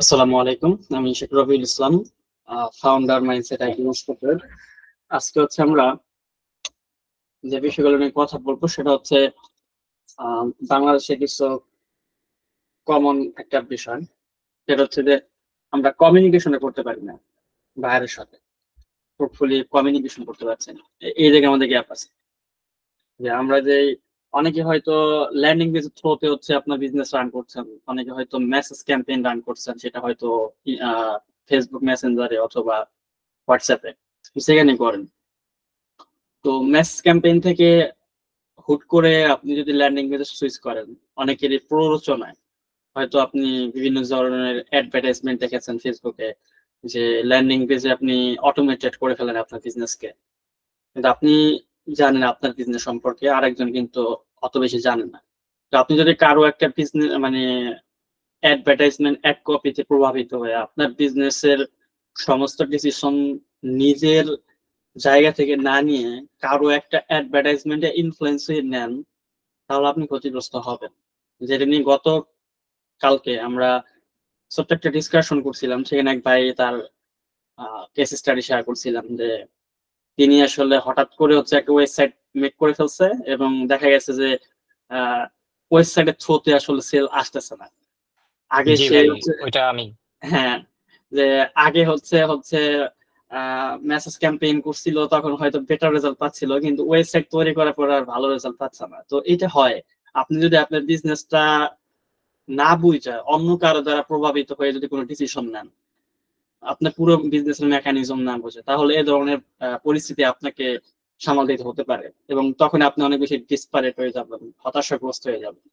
আসসালামু আলাইকুম। আমি Sheikh Rabiul Islam, founder mindset IT ইনস্টিটিউটের। আজকে আমরা যে বিষয়গুলো নিয়ে কথা বলবো সেটা হচ্ছে বাংলাদেশে কিছু কমন একটা বিষয়, সেটা হচ্ছে যে আমরা কমিউনিকেশনে করতে পারি না বাইরের সাথে, ফ্রুটফুলি কমিউনিকেশন করতে পারছি না। এই জায়গায় আমাদের গ্যাপ আছে। যে আমরা যে অনেকে হয়তো ল্যান্ডিং পেজ থ্রুতে হচ্ছে আপনার বিজনেস রান করছেন, অনেকে হয়তো মেসেজ ক্যাম্পেইন রান করছেন, সেটা হয়তো ফেসবুক মেসেঞ্জারে অথবা হোয়াটসঅ্যাপে সেখানে করেন। তো মেসেজ ক্যাম্পেইন থেকে হুট করে আপনি যদি ল্যান্ডিং পেজে সুইচ করেন, অনেকেরই প্ররোচনায় হয়তো আপনি বিভিন্ন ধরনের অ্যাডভার্টাইজমেন্ট দেখেছেন ফেসবুকে, যে ল্যান্ডিং পেজে আপনি অটোমেটেড করে ফেলেন আপনার বিজনেসকে, কিন্তু আপনি জানেন আপনার বিজনেস সম্পর্কে, আরেকজন কিন্তু অত বেশি জানেন না। তো আপনি যদি কারো একটা বিজনেস অ্যাডভার্টাইজমেন্ট এক কপিতে প্রভাবিত হয়ে আপনার বিজনেসের সমস্ত ডিসিশন নিজের জায়গা থেকে না নিয়ে কারো একটা অ্যাডভার্টাইজমেন্টে ইনফ্লুয়েন্স হয়ে নেন, তাহলে আপনি ক্ষতিগ্রস্ত হবেন। যেটা নিয়ে গত কালকে আমরা ছোট্ট একটা ডিসকাশন করছিলাম, সেখানে এক ভাই তার কেস স্টাডি শেয়ার করছিলাম যে তিনি আসলে হঠাৎ করে হচ্ছে একটা ওয়েবসাইট মেক করে ফেলছে এবং দেখা গেছে যে ওয়েবসাইটের থ্রুতে আসলে সেল আসতেছে না। আগে জি সে ভাই, হচ্ছে, ওইটা আমি। হ্যাঁ, যে আগে হচ্ছে হচ্ছে মেসেজ ক্যাম্পেইন করছিল, তখন হয়তো বেটার রেজাল্ট পাচ্ছিল, কিন্তু ওয়েবসাইট তৈরি করার পর আর ভালো রেজাল্ট পাচ্ছে না। তো এটা হয়, আপনি যদি আপনার বিজনেসটা না বুঝে অন্য কারো দ্বারা প্রভাবিত হয়ে যদি কোনো ডিসিশন নেন, আপনার পুরো বিজনেসের মেকানিজম না বুঝে, তাহলে এ ধরনের পরিস্থিতি আপনাকে সামাল দিতে হতে পারে এবং তখন আপনি অনেক বেশি ডিসপারেট হয়ে যাবেন, হতাশাগ্রস্ত হয়ে যাবেন।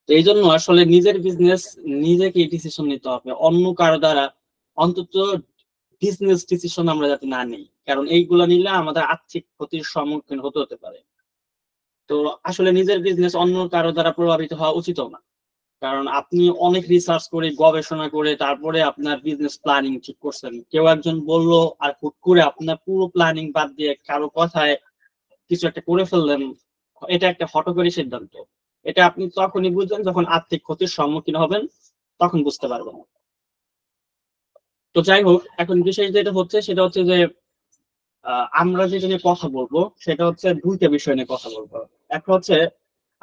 তো এই জন্য আসলে নিজের বিজনেস নিজেকে ডিসিশন নিতে হবে, অন্য কারো দ্বারা অন্তত বিজনেস ডিসিশন আমরা যাতে না নিই, কারণ এইগুলো নিলে আমাদের আর্থিক ক্ষতির সম্মুখীন হতে হতে পারে। তো আসলে নিজের বিজনেস অন্য কারো দ্বারা প্রভাবিত হওয়া উচিত না, কারণ আপনি অনেক রিসার্চ করে গবেষণা করে তারপরে আপনার বিজনেস প্ল্যানিং ঠিক করছেন, কেউ একজন বললো আর হুট করে আপনার পুরো প্ল্যানিং বাদ দিয়ে কারো কথায় কিছু একটা করে ফেললেন, এটা একটা হঠকারী সিদ্ধান্ত। এটা আপনি তখনই বুঝবেন যখন আর্থিক ক্ষতির সম্মুখীন হবেন, তখন বুঝতে পারবেন। তো যাই হোক, এখন বিষয় যেটা হচ্ছে সেটা হচ্ছে যে আমরা যেটা নিয়ে কথা বলবো সেটা হচ্ছে দুইটা বিষয় নিয়ে কথা বলবো। একটা হচ্ছে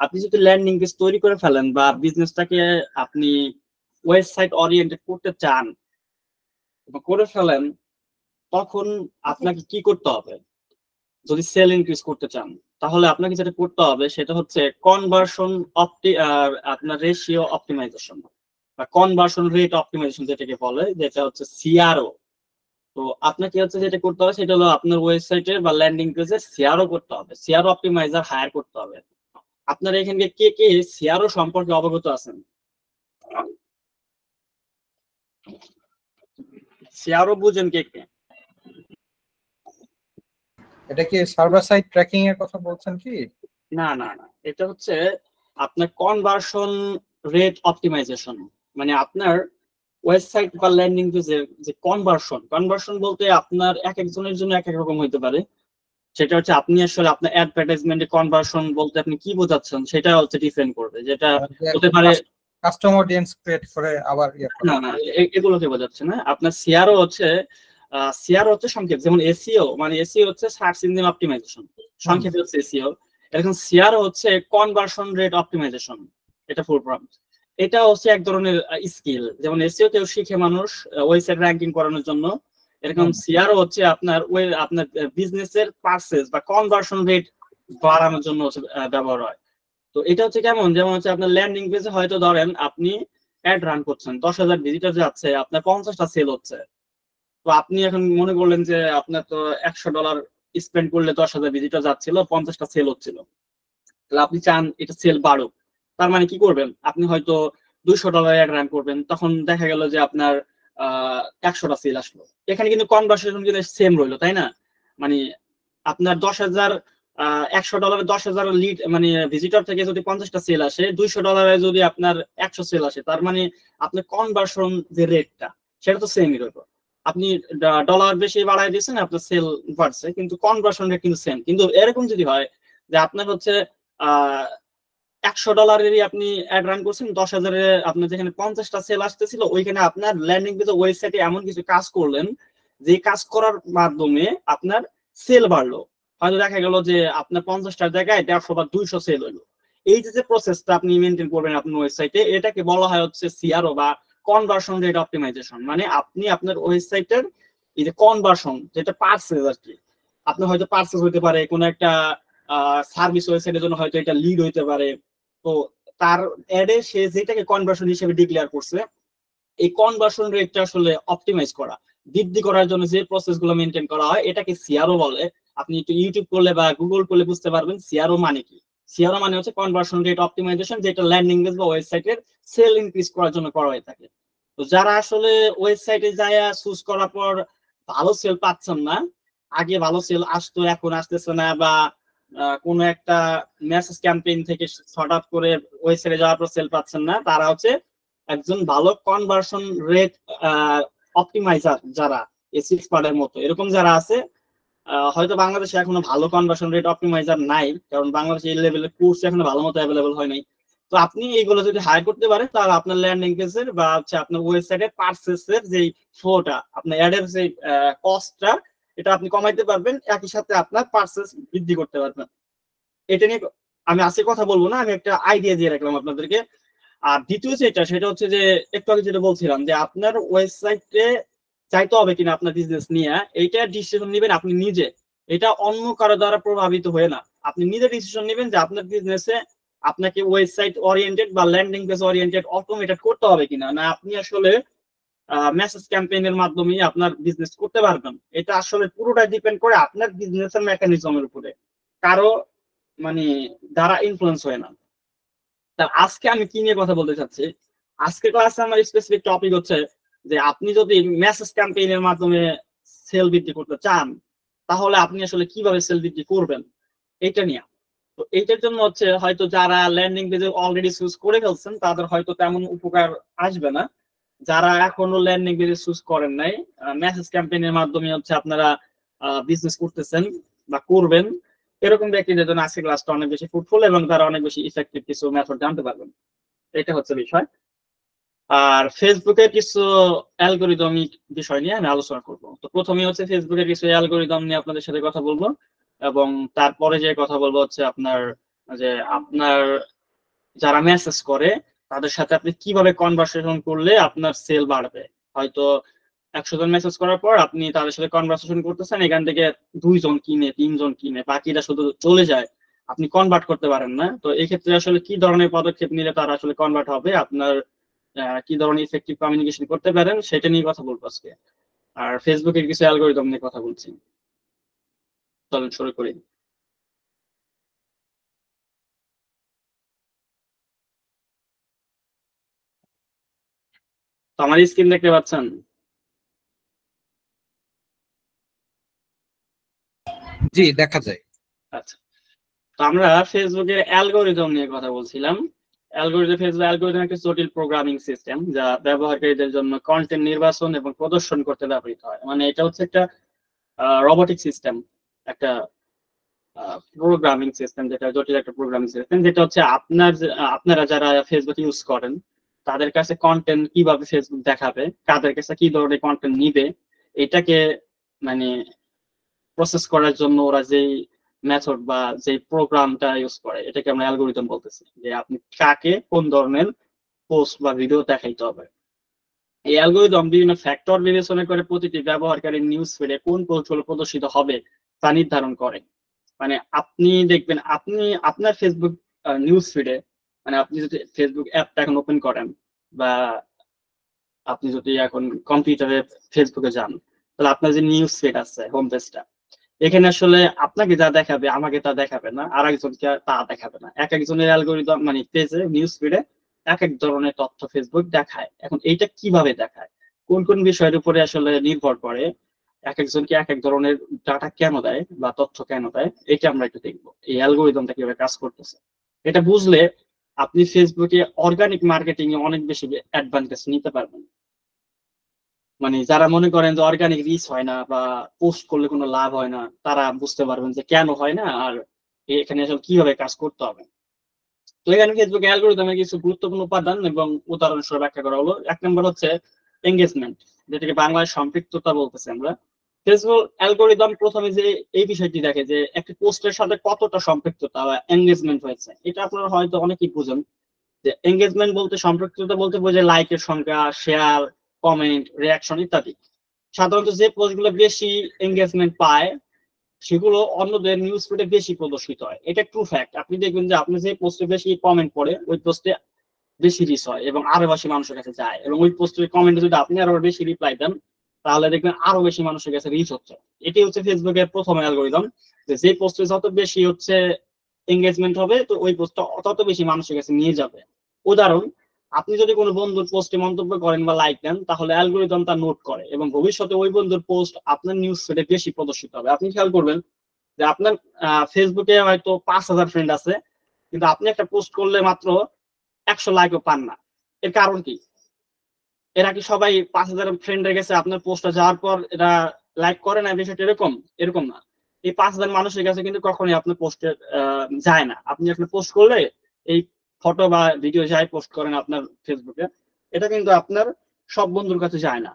আপনি যদি ল্যান্ডিং পেজ তৈরি করে ফেলেন বা বিজনেসটাকে আপনি ওয়েবসাইট ওরিয়েন্টেড করতে চান বা করে ফেলেন, তখন আপনাকে কি করতে হবে? যদি সেল ইনক্রিজ করতে চান, তাহলে আপনাকে যেটা করতে হবে সেটা হচ্ছে কনভার্সন আপনার রেশিও অপটিমাইজেশন বা কনভার্সন রেট অপটিমাইজেশন যেটাকে বলে, যেটা হচ্ছে সিআরও। তো আপনাকে হচ্ছে যেটা করতে হবে সেটা হলো আপনার ওয়েবসাইটের বা ল্যান্ডিং পেজে সিআরও করতে হবে, সিআরও অপটিমাইজার হায়ার করতে হবে। আপনার এখানে কে কে সিআরও সম্পর্কে অবগত আছেন? সিআরও বুঝেন কে কে? এটা কি সার্ভার সাইড ট্র্যাকিং এর কথা বলছেন কি? না না না, এটা হচ্ছে আপনার কনভার্সন রেট অপটিমাইজেশন। মানে আপনার ওয়েবসাইট বা ল্যান্ডিং পেজের যে কনভার্সন, কনভার্সন বলতে আপনার এক একজনের জন্য এক এক রকম হইতে পারে। সেটা হচ্ছে আপনি আসলে আপনার অ্যাডভার্টাইজমেন্টে কনভার্সন বলতে আপনি কি বোঝাচ্ছেন সেটা হচ্ছে ডিফারেন্ট করবে, যেটা হতে পারে কাস্টম অডিয়েন্স ক্রিয়েট করে আবার না না, এগুলোকে বোঝাচ্ছে না। আপনার সিআরও হচ্ছে সিআরও হচ্ছে সংক্ষেপ, যেমন এসইও, মানে এসইও হচ্ছে সার্চ ইঞ্জিন অপটিমাইজেশন, সংক্ষেপে হচ্ছে এসইও। এরকম সিআরও হচ্ছে কনভার্সন রেট অপটিমাইজেশন, এটা ফুল ফর্ম। এটা হচ্ছে এক ধরনের স্কিল, যেমন এসইও কেউ শিখে মানুষ ওয়েবসাইট র্যাঙ্কিং করানোর জন্য, এরকম সিআরও হচ্ছে আপনার আপনার বিজনেসের পারচেজ বা কনভার্সন রেট বাড়ানোর জন্য হচ্ছে ব্যবহার হয়। তো এটা হচ্ছে কেমন, যেমন হচ্ছে আপনার ল্যান্ডিং পেজে হয়তো ধরেন আপনি অ্যাড রান করছেন, 10,000 ভিজিটর যাচ্ছে, আপনার 50টা সেল হচ্ছে। তো আপনি এখন মনে করলেন যে আপনার তো $100 স্পেন্ড করলে 10,000 ভিজিটর যাচ্ছিল, 50টা সেল হচ্ছিল, তাহলে আপনি চান এটা সেল বাড়ুক। তার মানে কি করবেন, আপনি হয়তো $200 অ্যাড রান করবেন, তখন দেখা গেল যে আপনার 100টা সেল আসলো। এখানে কিন্তু কনভার্সেশন কিন্তু সেম রইলো, তাই না? মানে আপনার 10,000 $100 10,000 লিড মানে ভিজিটর থেকে যদি 50টা সেল আসে, $200 যদি আপনার 100 সেল আসে, তার মানে আপনার কনভার্সন যে রেটটা সেটা তো সেমই রইলো। আপনি ডলার বেশি বাড়াই দিয়েছেন, আপনার সেল বাড়ছে, কিন্তু কনভার্সন রেট কিন্তু সেম। কিন্তু এরকম যদি হয় যে আপনার হচ্ছে $100 আপনি অ্যাড রান করছেন, 10,000-এ আপনার যেখানে 50টা সেল আসতেছিল, ওইখানে আপনার ল্যান্ডিং পেজে ওয়েবসাইটে এমন কিছু কাজ করলেন যে কাজ করার মাধ্যমে আপনার সেল বাড়লো। হয়তো দেখা গেল যে আপনার 50টার জায়গায় 150 বা 200 সেল হলো। এই যে প্রসেসটা আপনি মেনটেন করবেন আপনার ওয়েবসাইটে, এটাকে বলা হয় হচ্ছে সিআরও বা কনভার্সন রেট অপটিমাইজেশন। মানে আপনি আপনার ওয়েবসাইটের এই যে কনভার্সন, যেটা পার্সেস আর কি, আপনার হয়তো পার্সেস হতে পারে কোনো একটা সার্ভিস ওয়েবসাইটের জন্য, হয়তো এটা লিড হইতে পারে। তো তার অ্যাডে সে যেটাকে কনভার্সন হিসেবে ডিক্লেয়ার করছে, এই কনভার্সন রেটটা আসলে অপটিমাইজ করা, বৃদ্ধি করার জন্য যে প্রসেস গুলো মেনটেন করা হয়, এটাকে সিআরও বলে। আপনি একটু ইউটিউব করলে বা গুগল করলে বুঝতে পারবেন সিআরও মানে কি। সিআরও মানে হচ্ছে কনভার্সন রেট অপটিমাইজেশন, যেটা ল্যান্ডিং পেজ বা ওয়েবসাইটের সেল ইনক্রিজ করার জন্য করা হয়ে থাকে। তো যারা আসলে ওয়েবসাইটে যায় চুজ করার পর ভালো সেল পাচ্ছেন না, আগে ভালো সেল আসতো এখন আসতেছে না, বা কোনো একটা মেসেজ ক্যাম্পেইন থেকে শর্ট আউট করে ওয়েবসাইটে যাওয়ার পর সেল পাচ্ছেন না, তারা হচ্ছে একজন ভালো কনভার্সন রেট অপটিমাইজার, যারা এক্সপার্টের মতো এরকম যারা আছে। হয়তো বাংলাদেশে এখনো ভালো কনভার্সন রেট অপটিমাইজার নাই, কারণ বাংলাদেশে এই লেভেলের কোর্স এখনো ভালো মতো অ্যাভেলেবল হয় নাই। তো আপনি এইগুলো যদি হায়ার করতে পারেন, তাহলে আপনার ল্যান্ডিং পেজের বা হচ্ছে আপনার ওয়েবসাইটের পারচেসের যে ফ্লোটা, আপনার অ্যাডের যে কস্টটা, এটা আপনি কমাইতে পারবেন, একই সাথে আপনার পারচেস বৃদ্ধি করতে পারবেন। এটা নিয়ে আমি আজকে কথা বলবো না, আমি একটা আইডিয়া দিয়ে রাখলাম আপনাদেরকে। আর দ্বিতীয় সেটা হচ্ছে যে একটু আগে যেটা বলছিলাম, যে আপনার ওয়েবসাইটে চাইতে হবে কিনা আপনার বিজনেস নিয়ে, এইটা ডিসিশন নেবেন আপনি নিজে। এটা অন্য কারো দ্বারা প্রভাবিত হয়ে না, আপনি নিজে ডিসিশন নেবেন যে আপনার বিজনেসে আপনাকে ওয়েবসাইট ওরিয়েন্টেড বা ল্যান্ডিং পেজ ওরিয়েন্টেড অটোমেটেড করতে হবে কিনা, না আপনি আসলে মেসেজ ক্যাম্পেইনের মাধ্যমে আপনার বিজনেস করতে পারবেন। এটা আসলে পুরোটাই ডিপেন্ড করে আপনার বিজনেসের মেকানিজমের উপরে, কারো মানে দ্বারা ইনফ্লুয়েন্স হয় না। তা আজকে আমি কি নিয়ে কথা বলতে চাচ্ছি, আজকে ক্লাসে আমার স্পেসিফিক টপিক হচ্ছে যে আপনি যদি মেসেজ ক্যাম্পেইনের মাধ্যমে সেল বৃদ্ধি করতে চান, তাহলে আপনি আসলে কিভাবে সেল বৃদ্ধি করবেন, এটা নিয়ে। তো এইটার জন্য হচ্ছে হয়তো যারা ল্যান্ডিং পেজে অলরেডি চুজ করে ফেলছেন, তাদের হয়তো তেমন উপকার আসবে না। যারা এখনো ল্যান্ডিং পেজে চুজ করেন নাই, মেসেজ ক্যাম্পেইনের মাধ্যমে হচ্ছে আপনারা বিজনেস করতেছেন বা করবেন, এরকম ব্যক্তিদের জন্য আজকে ক্লাসটা অনেক বেশি ফ্রুটফুল, এবং তারা অনেক বেশি ইফেক্টিভ কিছু মেথড জানতে পারবেন। এটা হচ্ছে বিষয়। আর ফেসবুকের কিছু অ্যালগোরিদমিক বিষয় নিয়ে আমি আলোচনা করব। তো প্রথমে হচ্ছে ফেসবুকের কিছু অ্যালগোরিদম নিয়ে আপনাদের সাথে কথা বলবো, এবং তারপরে যে কথা বলবো হচ্ছে আপনার যে আপনার যারা মেসেজ করে তাদের সাথে আপনি কিভাবে কনভারসেশন করলে আপনার সেল বাড়বে। হয়তো 100 জন মেসেজ করার পর আপনি তাদের সাথে কনভারসেশন করতেছেন, এখান থেকে 2 জন কিনে 3 জন কিনে বাকিটা শুধু চলে যায়, আপনি কনভার্ট করতে পারেন না। তো এই ক্ষেত্রে আসলে কি ধরনের পদক্ষেপ নিলে তারা আসলে কনভার্ট হবে, আপনার কি ধরনের ইফেক্টিভ কমিউনিকেশন করতে পারেন, সেটা নিয়ে কথা বলবো আজকে। আর ফেসবুকের কিছু অ্যালগোরিদম নিয়ে কথা বলছি। চলুন শুরু করি। তো আমার স্ক্রিন দেখতে পাচ্ছেন? জি, দেখা যায়। আচ্ছা, তো আমরা ফেসবুকের অ্যালগোরিদম নিয়ে কথা বলছিলাম। ফেসবুক অ্যালগোরিদম একটা জটিল প্রোগ্রামিং সিস্টেম, যা ব্যবহারকারীদের জন্য কন্টেন্ট নির্বাচন এবং প্রদর্শন করতে ব্যবহৃত হয়। মানে এটা হচ্ছে একটা রোবোটিক সিস্টেম, একটা প্রোগ্রামিং সিস্টেম, যেটা জটিল একটা প্রোগ্রামিং সিস্টেম, যেটা হচ্ছে আপনারা যারা ফেসবুক ইউজ করেন, তাদের কাছে কন্টেন্ট কিভাবে ফেসবুক দেখাবে, কাদের কাছে কি ধরনের কন্টেন্ট নিবে, এটাকে মানে প্রসেস করার জন্য ওরা যেই মেথড বা যে প্রোগ্রামটা ইউজ করে, এটাকে আমরা অ্যালগোরিদম বলতেছি, যে আপনি কাকে কোন ধরনের পোস্ট বা ভিডিও দেখাইতে হবে। এই অ্যালগোরিদম বিভিন্ন ফ্যাক্টর বিবেচনা করে প্রতিটি ব্যবহারকারীর নিউজ ফিডে কোন পোস্টগুলো প্রদর্শিত হবে তা নির্ধারণ করে। মানে আপনি দেখবেন, আপনি আপনার ফেসবুক নিউজ ফিডে, মানে আপনি যদি ফেসবুক অ্যাপটা এখন ওপেন করেন, বা আপনি যদি এখন কম্পিউটারে ফেসবুকে যান, তাহলে আপনার যে নিউজ ফিড আছে, হোম পেজটা, এখানে আসলে আপনাকে যা দেখাবে আমাকে তা দেখাবে না, আর একজনকে তা দেখাবে না। এক একজনের অ্যালগোরিদম মানে পেজে নিউজ ফিডে এক এক ধরনের তথ্য ফেসবুক দেখায়। এখন এইটা কিভাবে দেখায়, কোন কোন বিষয়ের উপরে আসলে নির্ভর করে, এক একজনকে এক এক ধরনের ডাটা কেন দেয় বা তথ্য কেন দেয়, এটা আমরা একটু দেখবো এই অ্যালগোরিদমটা কিভাবে কাজ করতেছে। এটা বুঝলে আপনি ফেসবুকে অর্গানিক মার্কেটিং এ অনেক বেশি অ্যাডভান্টেজ নিতে পারবেন। মানে যারা মনে করেন যে অর্গানিক রিচ হয় না বা পোস্ট করলে কোনো লাভ হয় না, তারা বুঝতে পারবেন যে কেন হয় না, আর এখানে আসলে কিভাবে কাজ করতে হবে। তো এখানে ফেসবুক অ্যালগরিদমের কিছু গুরুত্বপূর্ণ উপাদান এবং উদাহরণ সহ ব্যাখ্যা করা হলো। এক নম্বর হচ্ছে এঙ্গেজমেন্ট, যেটাকে বাংলায় সম্পৃক্ততা বলতেছে আমরা। ফেসবুক অ্যালগরিদম প্রথমে যে এই বিষয়টি দেখে যে একটি পোস্টের সাথে কতটা সম্পৃক্ততা বা এঙ্গেজমেন্ট হয়েছে। এটা আপনারা হয়তো অনেকেই বুঝেন যে এঙ্গেজমেন্ট বলতে, সম্পৃক্ততা বলতে বোঝায় লাইকের সংখ্যা, শেয়ার, কমেন্ট, রিয়াকশন ইত্যাদি। সাধারণত যে পোস্টগুলো বেশি এঙ্গেজমেন্ট পায় সেগুলো অন্যদের নিউজ ফিডে বেশি প্রদর্শিত হয়। এটা ট্রু ফ্যাক্ট। আপনি দেখবেন যে আপনি যে পোস্টে বেশি কমেন্ট পড়ে ওই পোস্টে বেশি রিচ হয় এবং আরো বেশি মানুষের কাছে যায়, এবং ওই পোস্টের কমেন্টে যদি আপনি আরো বেশি রিপ্লাই দেন তাহলে দেখবেন আরো বেশি মানুষের কাছে রিচ হচ্ছে। এটি হচ্ছে ফেসবুকের প্রথম অ্যালগরিদম, যে পোস্টে যত বেশি হচ্ছে এঙ্গেজমেন্ট হবে তো ওই পোস্টটা তত বেশি মানুষের কাছে নিয়ে যাবে। উদাহরণ, আপনি যদি কোনো বন্ধুর পোস্টে মন্তব্য করেন বা লাইক দেন তাহলে অ্যালগরিদম তা নোট করে এবং ভবিষ্যতে ওই বন্ধুর পোস্ট আপনার নিউজ ফিডে বেশি প্রদর্শিত হবে। আপনি খেয়াল করবেন যে আপনার ফেসবুকে হয়তো 5,000 ফ্রেন্ড আছে, কিন্তু আপনি একটা পোস্ট করলে মাত্র 100 লাইকও পান না। এর কারণ কি? এরা কি সবাই 5,000 ফ্রেন্ডের গেছে আপনার পোস্টটা যাওয়ার পর এরা লাইক করে না? বিষয়টা এরকম এরকম না। এই 5,000 মানুষের কাছে কিন্তু কখনোই আপনার পোস্টে যায় না। আপনি একটা পোস্ট করলে এই ফটো বা ভিডিও যাই পোস্ট করেন আপনার ফেসবুকে, এটা কিন্তু আপনার সব বন্ধুর কাছে যায় না।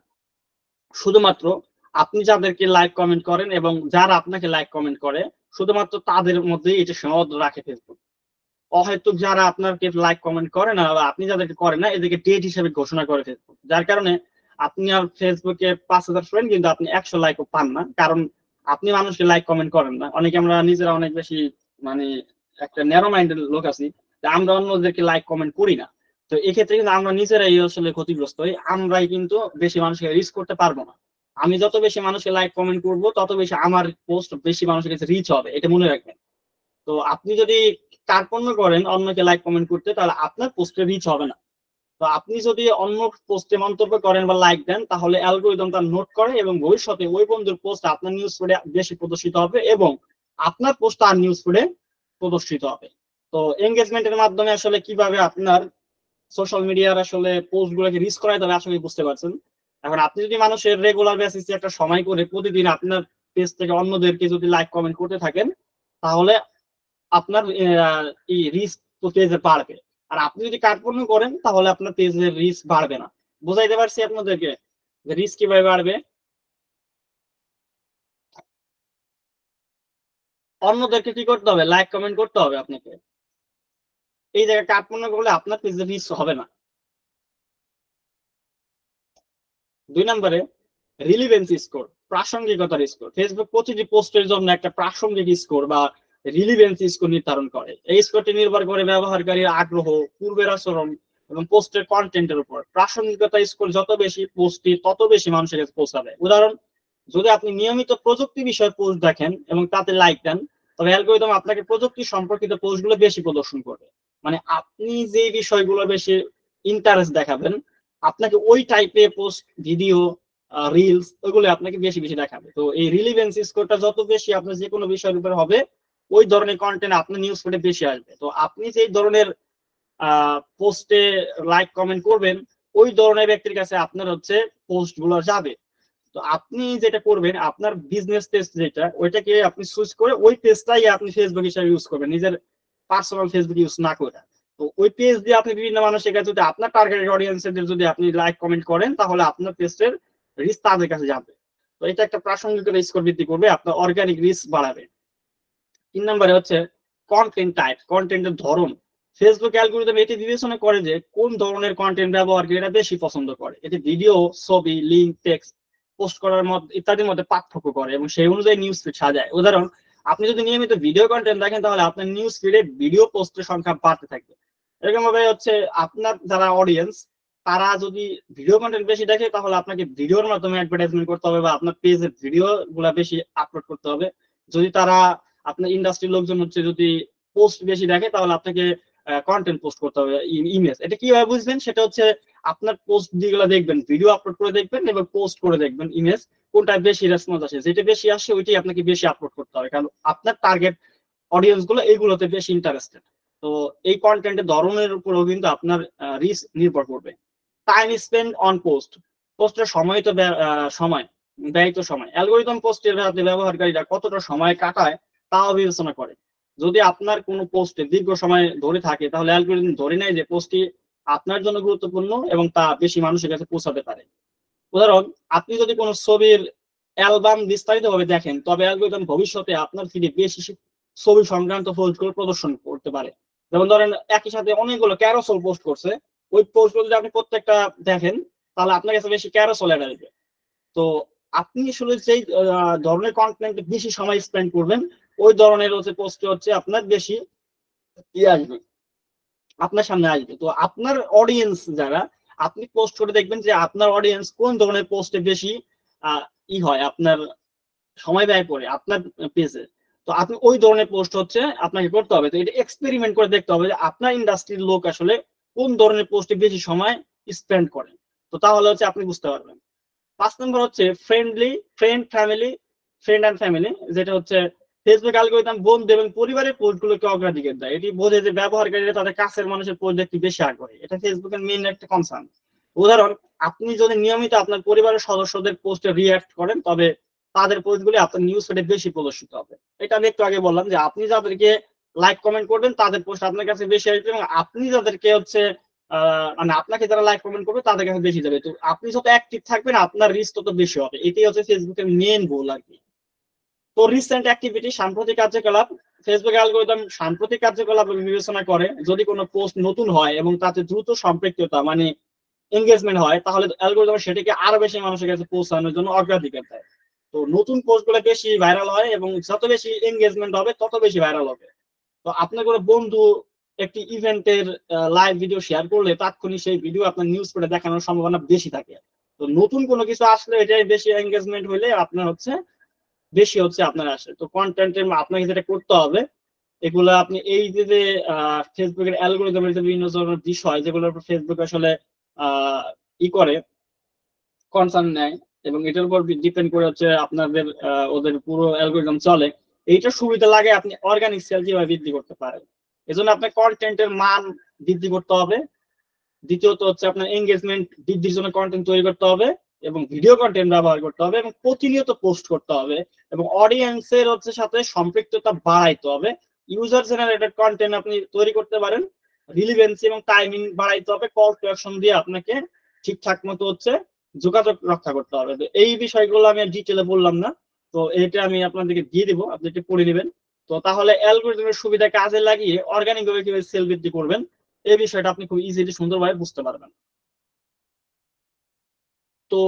শুধুমাত্র আপনি যাদেরকে লাইক কমেন্ট করেন এবং যারা আপনাকে লাইক কমেন্ট করে শুধুমাত্র তাদের মধ্যেই এটা সীমাবদ্ধ রাখে ফেসবুক। অহেতুক যারা আপনাকে লাইক কমেন্ট করে না বা আপনি যাদেরকে করেন না এদেরকে ডেট হিসেবে ঘোষণা করে ফেসবুক, যার কারণে আপনি আর ফেসবুকে 5,000 ফ্রেন্ড কিন্তু আপনি 100 লাইকও পান না, কারণ আপনি মানুষকে লাইক কমেন্ট করেন না। অনেকে আমরা নিজেরা অনেক বেশি মানে একটা ন্যারো মাইন্ডেড লোক আছি, আমরা অন্যদেরকে লাইক কমেন্ট করি না। তো এক্ষেত্রে কিন্তু আমরা নিজেরাই আসলে ক্ষতিগ্রস্ত হই, আমরাই কিন্তু বেশি মানুষকে রিচ করতে পারবো না। আমি যত বেশি মানুষকে লাইক কমেন্ট করবো তত বেশি আমার পোস্ট বেশি মানুষের কাছে রিচ হবে, এটা মনে রাখবেন। তো আপনি যদি কার্পণ্য করেন অন্যকে লাইক কমেন্ট করতে তাহলে আপনার পোস্টে রিচ হবে না। তো আপনি যদি অন্য পোস্টে মন্তব্য করেন বা লাইক দেন তাহলে অ্যালগরিদম তার নোট করে এবং ভবিষ্যতে ওই বন্ধুর পোস্ট আপনার নিউজ ফিডে বেশি প্রদর্শিত হবে এবং আপনার পোস্ট আর নিউজ ফিডে প্রদর্শিত হবে। তো এঙ্গেজমেন্টের মাধ্যমে আসলে কিভাবে আপনার সোশ্যাল মিডিয়ার আসলে পোস্ট গুলোকে রিচ করাই তবে আসলে বুঝতে পারছেন। এখন আপনি যদি মানুষের রেগুলার বেসিসে একটা সময় করে প্রতিদিন আপনার পেজ থেকে অন্যদেরকে যদি লাইক কমেন্ট করতে থাকেন তাহলে আপনার এই রিস্ক তো পেজে বাড়বে। আর আপনি যদি কার্পণ্য করেন তাহলে আপনার পেজের রিস্ক বাড়বে না। বুঝাইতে পারছি আপনাদেরকে যে রিস্ক কিভাবে বাড়বে? অন্যদেরকে কি করতে হবে? লাইক কমেন্ট করতে হবে আপনাকে। এই জায়গায় কার্পণ্য করলে আপনার পেজের রিস্ক হবে না। 2 নম্বরে রিলিভেন্সি স্কোর, প্রাসঙ্গিকতার স্কোর। ফেসবুক প্রতিটি পোস্টের জন্য একটা প্রাসঙ্গিক স্কোর বা রিলিভেন্সি স্কোর নির্ধারণ করে। এই স্কোরটি নির্ভর করে ব্যবহারকারীর আগ্রহ, পূর্বের আচরণ এবং পোস্টের কন্টেন্টের উপর। প্রাসঙ্গিকতা স্কোর যত বেশি, পোস্টটি তত বেশি মানুষের কাছে পৌঁছাবে। উদাহরণ, যদি আপনি নিয়মিত প্রযুক্তি বিষয়ে পোস্ট দেখেন এবং তাতে লাইক দেন তবে অ্যালগরিদম আপনাকে প্রযুক্তি সম্পর্কিত পোস্টগুলো বেশি প্রদর্শন করবে। মানে আপনি যে বিষয়গুলো বেশি ইন্টারেস্ট দেখাবেন আপনাকে ওই টাইপের পোস্ট, ভিডিও, রিলস ওইগুলো আপনাকে বেশি বেশি দেখাবে। তো এই রিলিভেন্সি স্কোরটা যত বেশি আপনার যে কোনো বিষয়ের উপর হবে ওই ধরনের কন্টেন্ট আপনার নিউজ ফিডে বেশি আসবে। তো আপনি যে ধরনের পোস্টে লাইক কমেন্ট করবেন ওই ধরনের ব্যক্তির কাছে আপনার হচ্ছে পোস্ট গুলো যাবে। তো আপনি যেটা করবেন আপনার বিজনেস পেজ যেটা ওইটাকে আপনি সুইচ করে ওই পেজটাই আপনি ফেসবুক হিসেবে ইউজ করবেন, নিজের পার্সোনাল ফেসবুক ইউজ না করে। তো ওই পেজ দিয়ে আপনি বিভিন্ন মানুষের কাছে যদি আপনার টার্গেটেড অডিয়েন্সদের যদি আপনি লাইক কমেন্ট করেন তাহলে আপনার পেজের রিচ তাদের কাছে যাবে। তো এটা একটা প্রাসঙ্গিকতা স্কোর বৃদ্ধি করবে, আপনার অর্গানিক রিচ বাড়াবে। 3 নম্বরে হচ্ছে কন্টেন্ট টাইপ, কন্টেন্টের ধরন। ফেসবুক অ্যালগরিদম এটি বিবেচনা করে যে কোন ধরনের কন্টেন্ট ব্যবহারকারীরা বেশি পছন্দ করে। এটি ভিডিও, ছবি, লিঙ্ক, টেক্সট পোস্ট করার মধ্যে ইত্যাদির মধ্যে পার্থক্য করে এবং সেই অনুযায়ী নিউজ ফিড সাজায়। উদাহরণ, আপনি যদি নিয়মিত ভিডিও কন্টেন্ট দেখেন তাহলে আপনার নিউজ ফিডে ভিডিও পোস্টের সংখ্যা বাড়তে থাকবে। এরকম ভাবে হচ্ছে আপনার যারা অডিয়েন্স তারা যদি ভিডিও কন্টেন্ট বেশি দেখে তাহলে আপনাকে ভিডিওর মাধ্যমে অ্যাডভার্টাইজমেন্ট করতে হবে বা আপনার পেজের ভিডিও গুলা বেশি আপলোড করতে হবে। যদি তারা আপনার ইন্ডাস্ট্রির লোকজন হচ্ছে যদি পোস্ট বেশি দেখে তাহলে আপনাকে কন্টেন্ট পোস্ট করতে হবে, ইমেজ। এটা কিভাবে বুঝবেন? সেটা হচ্ছে আপনার পোস্ট যেগুলো দেখবেন, ভিডিও আপলোড করে দেখবেন এবং পোস্ট করে দেখবেন ইমেজ কোনটা বেশি রেসপন্স আসে। যেটা বেশি আসে ওইটাই আপনাকে বেশি আপলোড করতে হবে, কারণ আপনার টার্গেট অডিয়েন্স গুলো এইগুলোতে বেশি ইন্টারেস্টেড। তো এই কন্টেন্টের ধরনের উপরেও কিন্তু আপনার রিচ নির্ভর করবে। টাইম স্পেন্ড অন পোস্ট, পোস্টের সময় তো সময় ব্যয়িত সময়। অ্যালগরিদম পোস্টের ব্যবহারকারীরা কতটা সময় কাটায় তাও বিবেচনা করে। যদি আপনার কোনো পোস্টে দীর্ঘ সময় ধরে থাকে তাহলে অ্যালগরিদম ধরে নেয় যে পোস্টটি আপনার জন্য গুরুত্বপূর্ণ এবং তা বেশি মানুষের কাছে পৌঁছাতে পারে। উদাহরণ, আপনি যদি কোনো ছবির অ্যালবাম বিস্তারিতভাবে দেখেন তবে অ্যালগরিদম ভবিষ্যতে আপনার ফিডে বেশি ছবি সংক্রান্ত পোস্টগুলো প্রদর্শন করতে পারে। যেমন ধরেন একই সাথে অনেকগুলো ক্যারোসেল পোস্ট করছে, ওই পোস্টগুলো যদি আপনি প্রত্যেকটা দেখেন তাহলে আপনার কাছে বেশি ক্যারোসেল অ্যাড আসবে। তো আপনি আসলে যেই ধরনের কন্টেন্ট বেশি সময় স্পেন্ড করবেন ওই ধরনের হচ্ছে পোস্টে হচ্ছে আপনার বেশি ইয়ে আসবে, আপনার সামনে আসবে। তো আপনার অডিয়েন্স যারা, আপনি পোস্ট করে দেখবেন যে আপনার অডিয়েন্স কোন ধরনের পোস্টে বেশি ই হয়, আপনার সময় ব্যয় করে আপনার পেজে। তো আপনি ওই ধরনের পোস্ট হচ্ছে আপনাকে করতে হবে। তো এটা এক্সপেরিমেন্ট করে দেখতে হবে যে আপনার ইন্ডাস্ট্রির লোক আসলে কোন ধরনের পোস্টে বেশি সময় স্পেন্ড করে। তো তাহলে হচ্ছে আপনি বুঝতে পারবেন। 5 নম্বর হচ্ছে ফ্রেন্ড অ্যান্ড ফ্যামিলি, যেটা হচ্ছে ফেসবুক অ্যালগরিদম বন্ধু এবং পরিবারের পোস্টগুলোকে অগ্রাধিকার দেয়। এটি বোঝে যে ব্যবহারকারীরা তাদের কাছের মানুষের পোস্ট দেখতে বেশি আগ্রহী। এটা ফেসবুকের মেইন একটা কনসার্ন। উদাহরণ, আপনি যদি নিয়মিত আপনার পরিবারের সদস্যদের পোস্টে রিঅ্যাক্ট করেন তবে তাদের পোস্টগুলি আপনার নিউজ ফিডে বেশি প্রদর্শিত হবে। এটা আমি একটু আগে বললাম যে আপনি যাদেরকে লাইক কমেন্ট করবেন তাদের পোস্ট আপনার কাছে বেশি আসবে, এবং আপনি যাদেরকে হচ্ছে মানে আপনাকে যারা লাইক কমেন্ট করবে তাদের কাছে বেশি যাবে। তো আপনি যত অ্যাক্টিভ থাকবেন আপনার রিস্ক তত বেশি হবে। এটাই হচ্ছে ফেসবুকের মেইন গোল আর কি। তো রিসেন্ট অ্যাক্টিভিটি, সাম্প্রতিক কার্যকলাপ, ফেসবুক অ্যালগরিদম সাম্প্রতিক কার্যকলাপ বিবেচনা করে। যদি কোনো পোস্ট নতুন হয় এবং তাতে দ্রুত সম্পৃক্ততা মানে এঙ্গেজমেন্ট হয় তাহলে অ্যালগরিদম সেটিকে আরো বেশি মানুষের কাছে পৌঁছানোর জন্য অগ্রাধিকার দেয়। তো নতুন পোস্টগুলো বেশি ভাইরাল হয় এবং যত বেশি এঙ্গেজমেন্ট হবে তত বেশি ভাইরাল হবে। তো আপনার কোনো বন্ধু একটি ইভেন্টের লাইভ ভিডিও শেয়ার করলে তাৎক্ষণিক সেই ভিডিও আপনার নিউজ ফিডে দেখানোর সম্ভাবনা বেশি থাকে। তো নতুন কোনো কিছু আসলে এটাই বেশি এঙ্গেজমেন্ট হলে আপনার হচ্ছে বেশি হচ্ছে আপনার আসে। তো কন্টেন্টের আপনাকে যেটা করতে হবে, এগুলো আপনি এই যে ফেসবুকের অ্যালগরিদমের যে বিভিন্ন ধরনের বিষয় যেগুলোর উপর ফেসবুক আসলে ই করে, কনসার্ন নেয় এবং এটার উপর ডিপেন্ড করে হচ্ছে আপনাদের ওদের পুরো অ্যালগরিদম চলে। এইটার সুবিধা লাগে আপনি অর্গানিক সেল কিভাবে বৃদ্ধি করতে পারেন। এজন্য আপনার কন্টেন্টের মান বৃদ্ধি করতে হবে। দ্বিতীয়ত হচ্ছে আপনার এঙ্গেজমেন্ট বৃদ্ধির জন্য কন্টেন্ট তৈরি করতে হবে এবং ভিডিও কন্টেন্ট ব্যবহার করতে হবে এবং প্রতিনিয়ত পোস্ট করতে হবে এবং অডিয়েন্সের হচ্ছে সাথে সম্পৃক্ততা বাড়াইতে হবে। ইউজার জেনারেটেড কন্টেন্ট আপনি তৈরি করতে পারেন, রিলিভেন্সি এবং টাইমিং বাড়াইতে হবে, কল টু অ্যাকশন দিয়ে আপনাকে ঠিকঠাক মতো হচ্ছে যোগাযোগ রক্ষা করতে হবে। তো এই বিষয়গুলো আমি ডিটেলে বললাম না, তো এটা আমি আপনাদেরকে দিয়ে দিব, আপনি একটু পড়ে নেবেন। তো তাহলে অ্যালগরিদমের সুবিধা কাজে লাগিয়ে অর্গানিক ভাবে কিভাবে সেল বৃদ্ধি করবেন এই বিষয়টা আপনি খুব ইজিলি সুন্দরভাবে বুঝতে পারবেন। তো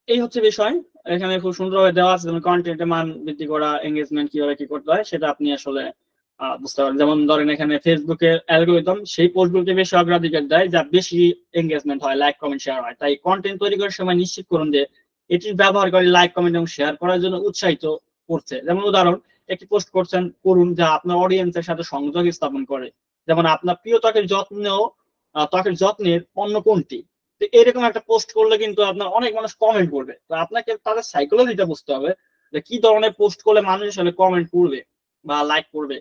এই হচ্ছে বিষয়, এখানে খুব সুন্দরভাবে দেওয়া আছে যেমন কন্টেন্টের মান বৃদ্ধি করা, এঙ্গেজমেন্ট কিভাবে কি করতে হয় সেটা আপনি আসলে বুঝতে পারেন। যেমন ধরেন এখানে ফেসবুকের অ্যালগরিদম সেই পোস্টগুলোকে বেশি অগ্রাধিকার দেয় যা বেশি এঙ্গেজমেন্ট হয়, লাইক কমেন্ট শেয়ার হয়। তাই কন্টেন্ট তৈরি করার সময় নিশ্চিত করুন যে এটির ব্যবহারকারী লাইক কমেন্ট এবং শেয়ার করার জন্য উৎসাহিত করছে। যেমন উদাহরণ, একটি পোস্ট করুন যা আপনার অডিয়েন্সের সাথে সংযোগ স্থাপন করে। যেমন আপনার প্রিয় ত্বকের যত্নের পণ্য কোনটি। তো এরকম একটা পোস্ট করলে কিন্তু আপনার অনেক মানুষ কমেন্ট করবে। তো আপনাকে তাদের সাইকোলজিটা বুঝতে হবে যে কি ধরনের পোস্ট করলে মানুষ আসলে কমেন্ট করবে বা লাইক করবে।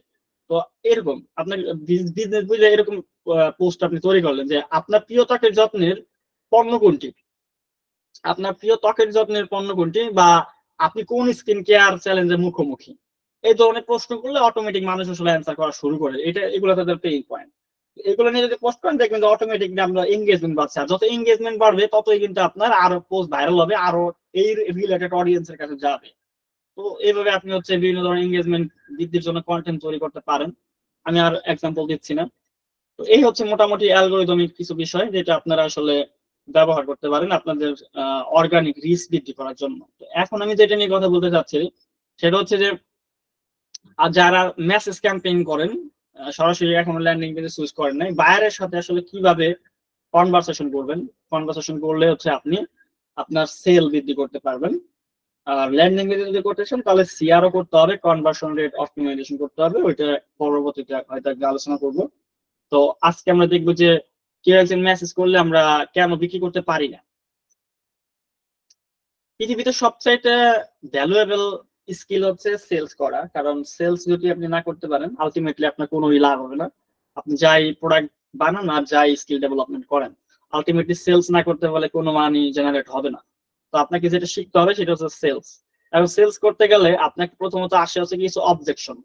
তো এরকম আপনার বিজনেস বুঝে এরকম পোস্ট আপনি তৈরি করলেন যে আপনার প্রিয় ত্বকের যত্নের পণ্য কোনটি, আপনার প্রিয় ত্বকের যত্নের পণ্য কোনটি, বা আপনি কোন স্কিন কেয়ার চ্যালেঞ্জের মুখোমুখি। এই ধরনের প্রশ্ন করলে অটোমেটিক মানুষ আসলে অ্যান্সার করা শুরু করে। এগুলো তাদের পেইন পয়েন্ট। এগুলো নিয়ে যদি পোস্ট করেন দেখবেন যে অটোমেটিকলি আমরা এঙ্গেজমেন্ট বাড়ছে, আর যত এঙ্গেজমেন্ট বাড়বে ততই কিন্তু আপনার আরো পোস্ট ভাইরাল হবে, আরো এই রিলেটেড অডিয়েন্সের কাছে যাবে। তো এইভাবে আপনি হচ্ছে বিভিন্ন ধরনের এঙ্গেজমেন্ট বৃদ্ধির জন্য কন্টেন্ট তৈরি করতে পারেন। আমি আর এক্সাম্পল দিচ্ছি না। তো এই হচ্ছে মোটামুটি অ্যালগরিদমিক কিছু বিষয় যেটা আপনারা আসলে ব্যবহার করতে পারেন আপনাদের অর্গানিক রিচ বৃদ্ধি করার জন্য। তো এখন আমি যেটা নিয়ে কথা বলতে চাচ্ছি সেটা হচ্ছে যে যারা মেসেজ ক্যাম্পেইন করেন, সরাসরি এখন ল্যান্ডিং পেজে সুইচ করেন নাই, বায়ারের সাথে আসলে কিভাবে কনভারসেশন করবেন। কনভারসেশন করলে হচ্ছে আপনি আপনার সেল বৃদ্ধি করতে পারবেন। আর ল্যান্ডিং পেজে যদি করতে চান তাহলে সিআরও করতে হবে, কনভার্সন রেট অপটিমাইজেশন করতে হবে, ওইটা পরবর্তীতে হয়তো আলোচনা করব। তো আজকে আমরা দেখবো যে কেউ একজন মেসেজ করলে আমরা কেন বিক্রি করতে পারি না। পৃথিবীতে সবচাইতে ভ্যালুয়েবল স্কিল হচ্ছে সেলস করা, কারণ সেলস যদি আপনি না করতে পারেন আলটিমেটলি আপনার কোনো লাভ হবে না। আপনি যাই প্রোডাক্ট বানান আর যাই স্কিল ডেভেলপমেন্ট করেন, আলটিমেটলি সেলস না করতে পারলে কোনো মানি জেনারেট হবে না। তো আপনাকে যেটা শিখতে হবে সেটা হচ্ছে সেলস। এবং সেলস করতে গেলে আপনাকে প্রথমত আসে হচ্ছে কিছু অবজেকশন।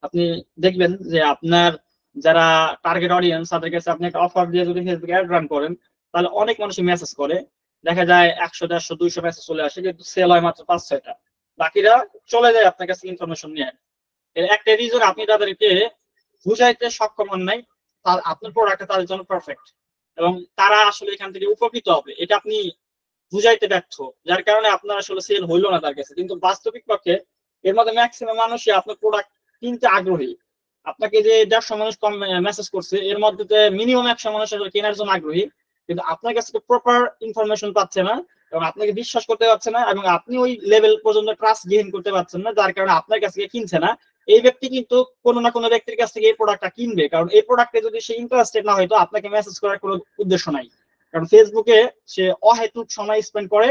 আপনি দেখবেন যে আপনার যারা টার্গেট অডিয়েন্স তাদের কাছে আপনি একটা অফার দিয়ে যদি ফেসবুক অ্যাড রান করেন, তাহলে অনেক মানুষই মেসেজ করে। দেখা যায় 100, 150, 200 মেসেজ চলে আসে, কিন্তু সেল হয় মাত্র 5-6টা। বাকিরা চলে যায় আপনার কাছে ইনফরমেশন নিয়ে। এর একটা রিজন আপনি তাদেরকে বুঝাইতে সক্ষম হন নাই আপনার প্রোডাক্টটা তাদের জন্য পারফেক্ট, এবং তারা আসলে এখান থেকে উপকৃত হবে এটা আপনি বুঝাইতে ব্যর্থ, যার কারণে আপনার আসলে সেল হইলো না তার কাছে। কিন্তু বাস্তবিক পক্ষে এর মধ্যে ম্যাক্সিমাম মানুষই আপনার প্রোডাক্ট কিনতে আগ্রহী। আপনাকে যে 150 মানুষ কম মেসেজ করছে, এর মধ্যে মিনিমাম 100 মানুষ আসলে কেনার জন্য আগ্রহী, কিন্তু আপনার কাছে প্রপার ইনফরমেশন পাচ্ছে না, এবং আপনাকে বিশ্বাস করতে পারছে না, এবং আপনি ওই লেভেল পর্যন্ত ট্রাস্ট গেইন করতে পারছেন না, যার কারণে আপনার কাছ থেকে কিনছে না। এই ব্যক্তি কিন্তু কোনো না কোনো ব্যক্তির কাছ থেকে এই প্রোডাক্টটা কিনবে, কারণ এই প্রোডাক্টে যদি সে ইন্টারেস্টেড না হয়তো আপনাকে মেসেজ করার কোনো উদ্দেশ্য নাই। কারণ ফেসবুকে সে অহেতুক সময় স্পেন্ড করে,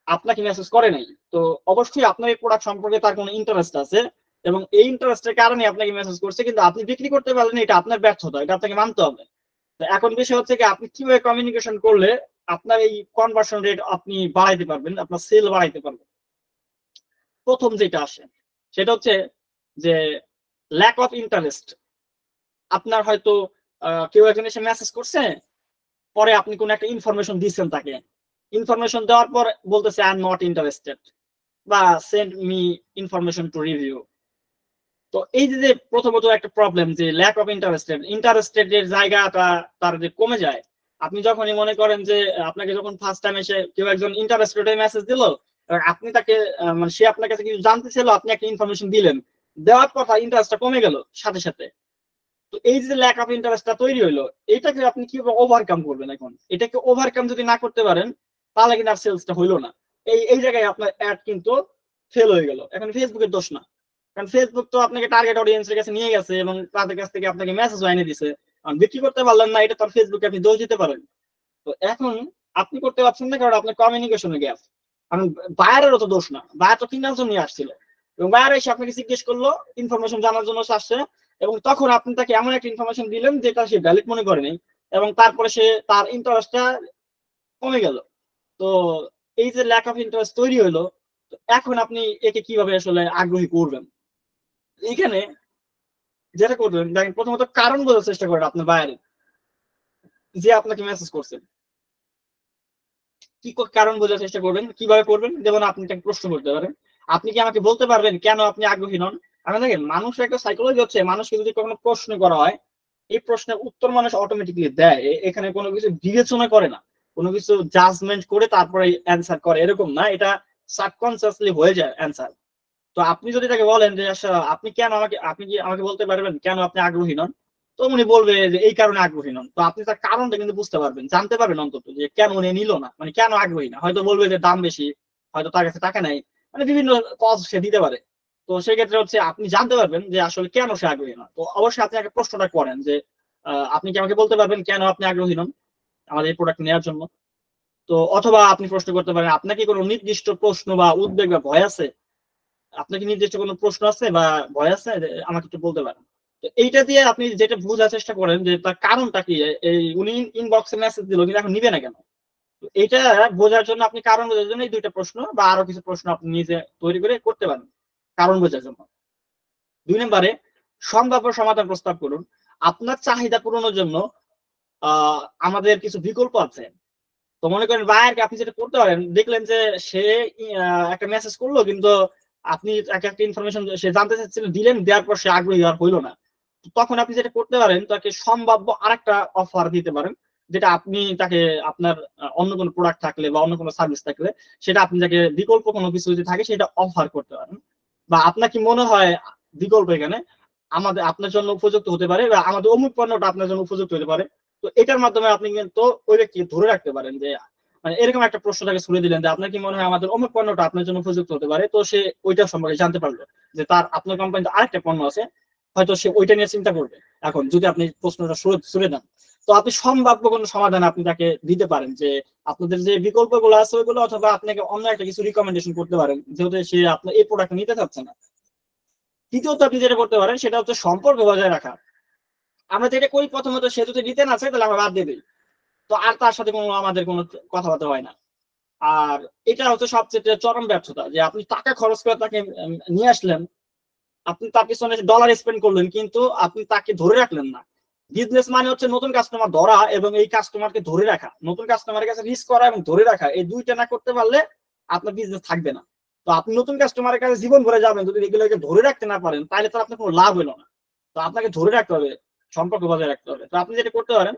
আপনাকে মেসেজ করে নাই। তো অবশ্যই আপনার এই প্রোডাক্ট সম্পর্কে তার কোনো ইন্টারেস্ট আছে, এবং এই ইন্টারেস্টের কারণে আপনাকে মেসেজ করছে, কিন্তু আপনি বিক্রি করতে পারলেন এটা আপনার ব্যর্থতা, এটা আপনাকে মানতে হবে। তো এখন বিষয় হচ্ছে কি আপনি কিভাবে কমিউনিকেশন করলে আপনার এই কনভার্সন রেট আপনি বাড়াইতে পারবেন, আপনার সেল বাড়াইতে পারবেন। প্রথম যেটা আসে সেটা হচ্ছে যে ল্যাক অফ ইন্টারেস্ট। আপনার হয়তো কেউ একজন এসে মেসেজ করছে, পরে আপনি কোন একটা ইনফরমেশন দিচ্ছেন তাকে, ইনফরমেশন দেওয়ার পর বলতেছে আই এম নট ইন্টারেস্টেড, বা send me information to review. তো এই যে প্রথমত একটা প্রবলেম যে ল্যাক অফ ইন্টারেস্টেড এর জায়গাটা তার যে কমে যায়। আপনি যখনই মনে করেন যে আপনাকে যখন ফার্স্ট টাইম এসে কেউ একজন ইন্টারেস্টেড মেসেজ দিল, আপনি তাকে মানে সে আপনার কাছে কিছু জানতে ছিল, আপনি একটা ইনফরমেশন দিলেন, দেওয়ার কথা ইন্টারেস্টটা কমে গেল সাথে সাথে। তো এই যে ল্যাক অফ ইন্টারেস্টটা তৈরি হলো, এটাকে আপনি কিভাবে ওভারকাম করবেন? এখন এটাকে ওভারকাম যদি না করতে পারেন, তাহলে কিন্তু আর সেলসটা হইলো না। এই জায়গায় আপনার অ্যাড কিন্তু ফেল হয়ে গেল। এখন ফেসবুকের দোষ না, কারণ ফেসবুক তো আপনাকে টার্গেট অডিয়েন্সের কাছে নিয়ে গেছে এবং তাদের কাছ থেকে আপনাকে মেসেজ এনে দিছে, বিক্রি করতে পারলেন না, এটা তার ফেসবুকে আপনি দোষ দিতে পারেন। তো এখন আপনি করতে পারছেন না কারণ আপনার কমিউনিকেশনের গ্যাপ। কারণ বায়ারেরও তো দোষ না, বায়ার তো কেনার জন্য আসছিল, এবং বায়ার এসে আপনাকে জিজ্ঞেস করলো, ইনফরমেশন জানার জন্য আসছে, এবং তখন আপনি তাকে এমন একটা ইনফরমেশন দিলেন যেটা সে ভ্যালিড মনে করেনি, এবং তারপরে সে তার ইন্টারেস্টটা কমে গেল। তো এই যে ল্যাক অফ ইন্টারেস্ট তৈরি হলো, এখন আপনি একে কিভাবে আসলে আগ্রহী করবেন? এইখানে যেটা করবেন, দেখেন প্রথমত কারণ বোঝার চেষ্টা করেন আপনার বায়ারে যে আপনাকে মেসেজ করছেন, কি কারণ বোঝার চেষ্টা করবেন। কিভাবে করবেন? যেমন আপনি তাকে প্রশ্ন করতে পারেন, আপনি কি আমাকে বলতে পারবেন কেন আপনি আগ্রহী নন? আমি দেখেন মানুষের একটা সাইকোলজি হচ্ছে, মানুষকে যদি কখনো প্রশ্ন করা হয়, এই প্রশ্নের উত্তর মানুষ অটোমেটিকলি দেয়, এখানে কোনো কিছু বিবেচনা করে না, কোনো কিছু জাজমেন্ট করে তারপরে অ্যান্সার করে এরকম না, এটা সাবকনসিয়াসলি হয়ে যায় অ্যান্সার। তো আপনি যদি তাকে বলেন যে আচ্ছা আপনি কি আমাকে বলতে পারবেন কেন আপনি আগ্রহী নন, তো উনি বলবে যে এই কারণে আগ্রহী নন। তো আপনি তার কারণটা কিন্তু বুঝতে পারবেন, জানতে পারবেন অন্তত যে কেন উনি নিল না, মানে কেন আগ্রহী না। হয়তো বলবে যে দাম বেশি, হয়তো তার কাছে টাকা নাই, মানে বিভিন্ন কজ সে দিতে পারে। তো সেক্ষেত্রে হচ্ছে আপনি জানতে পারবেন যে আসলে কেন সে আগ্রহী না। তো অবশ্যই আপনি আগে প্রশ্নটা করেন যে আপনি কি আমাকে বলতে পারবেন কেন আপনি আগ্রহী নন আমাদের এই প্রোডাক্ট নেওয়ার জন্য। তো অথবা আপনি প্রশ্ন করতে পারেন আপনার কি কোনো নির্দিষ্ট প্রশ্ন বা উদ্বেগ বা ভয় আছে, আপনার কি নির্দিষ্ট কোনো প্রশ্ন আছে বা ভয় আছে, আমাকে একটু বলতে পারেন। তো এইটা দিয়ে আপনি যেটা বোঝার চেষ্টা করেন যে তার কারণটা কি, এই উনি ইনবক্সে মেসেজ দিল কিন্তু এখন নিবে না কেন। তো এইটা বোঝার জন্য আপনি কারণ বোঝার জন্য এই দুইটা প্রশ্ন বা আরো কিছু প্রশ্ন আপনি নিজে তৈরি করে করতে পারেন কারণ বোঝার জন্য। 2 নম্বরে সম্ভাব্য সমাধান প্রস্তাব করুন। আপনার চাহিদা পূরণের জন্য আমাদের কিছু বিকল্প আছে। তো মনে করেন বায়ারকে আপনি যেটা করতে পারেন, দেখলেন যে সে একটা মেসেজ করলো, কিন্তু আপনি তাকে একটা ইনফরমেশন সে জানতে চাচ্ছিলেন দিলেন, দেওয়ার পর সে আগ্রহী আর হইলো না। তখন আপনি যেটা করতে পারেন, তাকে সম্ভাব্য আরেকটা অফার দিতে পারেন, যেটা আপনি তাকে আপনার অন্য কোনো প্রোডাক্ট থাকলে বা অন্য কোনো সার্ভিস থাকলে সেটা আপনি তাকে বিকল্প কোনো কিছু যদি থাকে সেটা অফার করতে পারেন। বা আপনার কি মনে হয় বিকল্প এখানে আপনার জন্য উপযুক্ত হতে পারে, বা আমাদের অমুক পণ্যটা আপনার জন্য উপযুক্ত হতে পারে। তো এটার মাধ্যমে আপনি কিন্তু ওই ব্যক্তিকে ধরে রাখতে পারেন যে মানে এরকম একটা প্রশ্নটাকে ছুড়ে দিলেন যে আপনার কি মনে হয় আমাদের অমুক পণ্যটা আপনার জন্য উপযুক্ত হতে পারে। তো সে ওইটা সম্পর্কে জানতে পারলো যে তার আপনার কোম্পানিতে আরেকটা পণ্য আছে, হয়তো সে ওইটা নিয়ে চিন্তা করবে। এখন যদি আপনি প্রশ্নটা ছুড়ে দেন, তো আপনি সম্ভাব্য কোনো সমাধান আপনি তাকে দিতে পারেন যে আপনাদের যে বিকল্পগুলো আছে ওইগুলো, অথবা আপনাকে অন্য একটা কিছু রিকমেন্ডেশন করতে পারেন যেহেতু সে আপনার এই প্রোডাক্ট নিতে চাচ্ছে না। তৃতীয়ত আপনি যেটা করতে পারেন সেটা হচ্ছে সম্পর্ক বজায় রাখা। আমরা যেটা করি প্রথমত, সে যদি নিতে না চায় তাহলে আমরা বাদ দিয়ে দিই, তো আর তার সাথে কোনো আমাদের কোনো কথাবার্তা হয় না। আর এটা হচ্ছে সবচেয়ে চরম ব্যর্থতা, যে আপনি টাকা খরচ করে তাকে নিয়ে আসলেন, আপনি তার পিছনে ডলার স্পেন্ড করলেন কিন্তু আপনি তাকে ধরে রাখলেন না। বিজনেস মানে হচ্ছে নতুন কাস্টমার ধরা এবং এই কাস্টমারকে ধরে রাখা, নতুন কাস্টমারের কাছে রিস্ক করা এবং ধরে রাখা, এই দুইটা না করতে পারলে আপনার বিজনেস থাকবে না। তো আপনি নতুন কাস্টমারের কাছে জীবন ভরে যাবেন, যদি এগুলোকে ধরে রাখতে না পারেন তাহলে তো আপনার কোনো লাভ হলো না। তো আপনাকে ধরে রাখতে হবে, সম্পর্ক বজায় রাখতে হবে। তো আপনি যেটা করতে পারেন,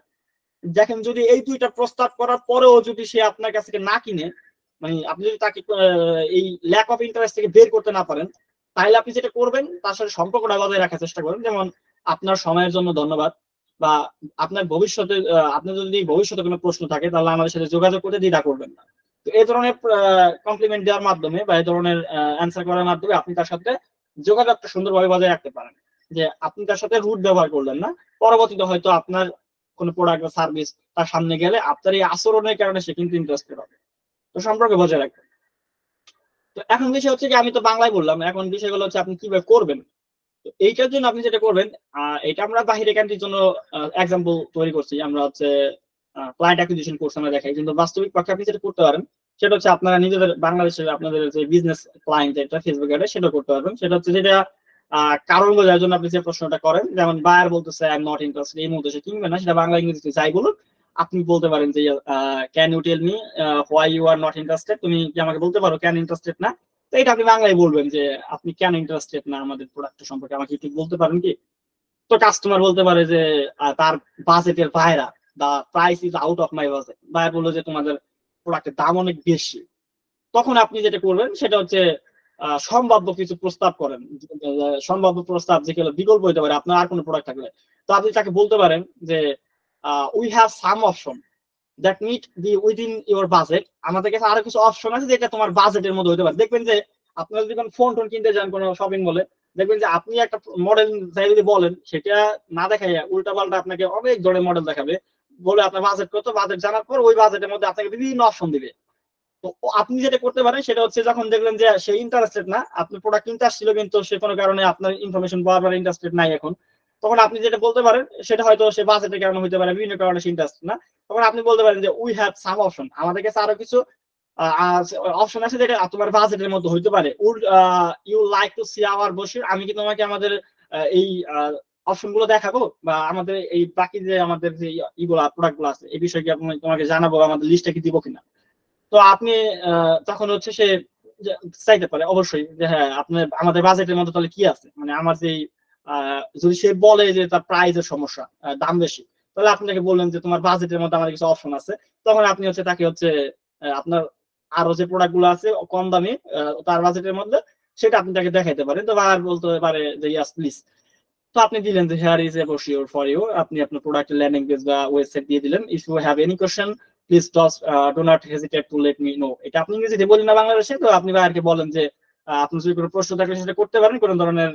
দেখেন যদি এই দুইটা প্রস্তাব করার পরেও যদি সে আপনার কাছ থেকে না কিনে, মানে আপনি যদি তাকে এই ল্যাক অফ ইন্টারেস্ট থেকে বের করতে না পারেন, তাহলে আপনি যেটা করবেন তার সাথে সম্পর্কটা বজায় রাখার চেষ্টা করেন। যেমন আপনার সময়ের জন্য ধন্যবাদ, বা আপনার ভবিষ্যতে আপনার যদি ভবিষ্যতে কোনো প্রশ্ন থাকে তাহলে আমাদের সাথে যোগাযোগ করতে দ্বিধা করবেন না। তো এই ধরনের কমপ্লিমেন্ট দেওয়ার মাধ্যমে বা এই ধরনের অ্যান্সার করার মাধ্যমে আপনি তার সাথে যোগাযোগটা সুন্দরভাবে বজায় রাখতে পারেন। যে আপনি তার সাথে রুট ব্যবহার করলেন না, পরবর্তীতে হয়তো আপনার কোনো প্রোডাক্ট বা সার্ভিস তার সামনে গেলে আপনার এই আচরণের কারণে সে কিন্তু ইন্টারেস্টেড হবে। তো সম্পর্কে বজায় রাখবেন। তো এখন বিষয় হচ্ছে কি, আমি তো বাংলায় বললাম, এখন বিষয়গুলো হচ্ছে আপনি কিভাবে করবেন। তো এইটার জন্য আপনি যেটা করবেন, এটা আমরা বাহিরে কান্ট্রির জন্য এক্সাম্পল তৈরি করছি, আমরা হচ্ছে ক্লায়েন্ট অ্যাকুইজিশন কোর্স আমরা দেখাই, কিন্তু বাস্তবিক পক্ষে আপনি যেটা করতে পারেন সেটা হচ্ছে আপনারা নিজেদের বাংলাদেশের আপনাদের যে বিজনেস ক্লায়েন্ট যেটা ফেসবুক অ্যাডে সেটা করতে পারবেন। সেটা হচ্ছে যেটা কারণ বোঝার জন্য আপনি যে প্রশ্নটা করেন, যেমন বায়ার বলতেছে আই এম নট ইন্টারেস্টেড, এই মুহূর্তে সে কিনবে না, সেটা বাংলা ইংরেজিতে যাই বলুন, আপনি বলতে পারেন যে can you tell me why you are not interested, তুমি কি আমাকে বলতে পারো কেন ইন্টারেস্টেড না। তো এটা আপনি বাংলায় বলবেন যে আপনি কেন ইন্টারেস্টেড না আমাদের প্রোডাক্ট সম্পর্কে, আমাকে একটু বলতে পারেন কি। তো কাস্টমার বলতে পারে যে তার বাজেটের বাইরে, the price is out of my budget, buyer বললো যে তোমাদের প্রোডাক্টের দাম অনেক বেশি। তখন আপনি যেটা করবেন সেটা হচ্ছে সম্ভাব্য কিছু প্রস্তাব করেন, সম্ভাব্য প্রস্তাব যেগুলো বিকল্প হতে পারে আপনার আর কোনো প্রোডাক্ট থাকলে। তো আপনি তাকে বলতে পারেন যে we have some option that meet be within your budget, আমাদের কাছে আরো কিছু অপশন আছে যেটা তোমার বাজেটের মধ্যে হতে পারে। দেখবেন যে আপনারা যদি কোনো ফোন টোন কিনতে যান কোনো শপিং মলে, দেখবেন যে আপনি একটা মডেল যদি বলেন সেটা না দেখাই উল্টা পাল্টা আপনাকে অনেক ধরনের মডেল দেখাবে, বলে আপনার বাজেট কত, বাজেট জানার পর ওই বাজেটের মধ্যে আপনাকে বিভিন্ন অপশন দিবে। তো আপনি যেটা করতে পারেন সেটা হচ্ছে যখন দেখলেন যে সে ইন্টারেস্টেড না, আপনি প্রোডাক্ট কিনতে আসছিল কিন্তু সে কোনো কারণে আপনার ইনফরমেশন পাওয়ার ইন্টারেস্টেড নাই এখন, তখন আপনি যেটা বলতে পারেন সেটা হয়তো সে বাজেটের কারণে হতে পারে, বিভিন্ন কারণে সে ইন্টারেস্টেড না, তখন আপনি বলতে পারেন যে উই হ্যাভ সাম অপশন, আমাদের কাছে আরো কিছু অপশন আছে যেটা তোমার বাজেটের মধ্যে হইতে পারে। Would you like to see our brochure, আমি কি তোমাকে আমাদের এই অপশন গুলো দেখাবো, বা আমাদের এই বাকি যে আমাদের যে ইগুলা প্রোডাক্ট গুলো আছে এই বিষয়ে কি তোমাকে জানাবো, আমাদের লিস্টটা কি দিব কিনা। তো আপনি তখন হচ্ছে সে চাইতে পারে অবশ্যই যে হ্যাঁ আপনার আমাদের বাজেটের মধ্যে তাহলে কি আছে, মানে আমার যে যদি সে বলে যে তার প্রাইসের সমস্যা, দাম বেশি, তাহলে আপনি তাকে বললেন যে তোমার বাজেটের মধ্যে আমাদের কিছু অপশন আছে। তখন আপনি হচ্ছে তাকে হচ্ছে আপনার আরো যে প্রোডাক্ট গুলো আছে কম দামি তার বাজেটের মধ্যে, সেটা আপনি তাকে দেখাইতে পারেন। তো আর বলতে পারে যে ইয়াস প্লিজ। তো আপনি দিলেন যে here is a brochure for you, আপনি আপনার প্রোডাক্টের ল্যান্ডিং পেজ বা ওয়েবসাইট দিয়ে দিলেন, if you have any question please do not hesitate to let me know. এটা আপনি ইংরেজিতে বলেন না বাংলাদেশে, তো আপনি বাইরকে বলেন যে আপনি যদি কোনো প্রশ্ন থাকলে সেটা করতে পারেন, কোনো ধরনের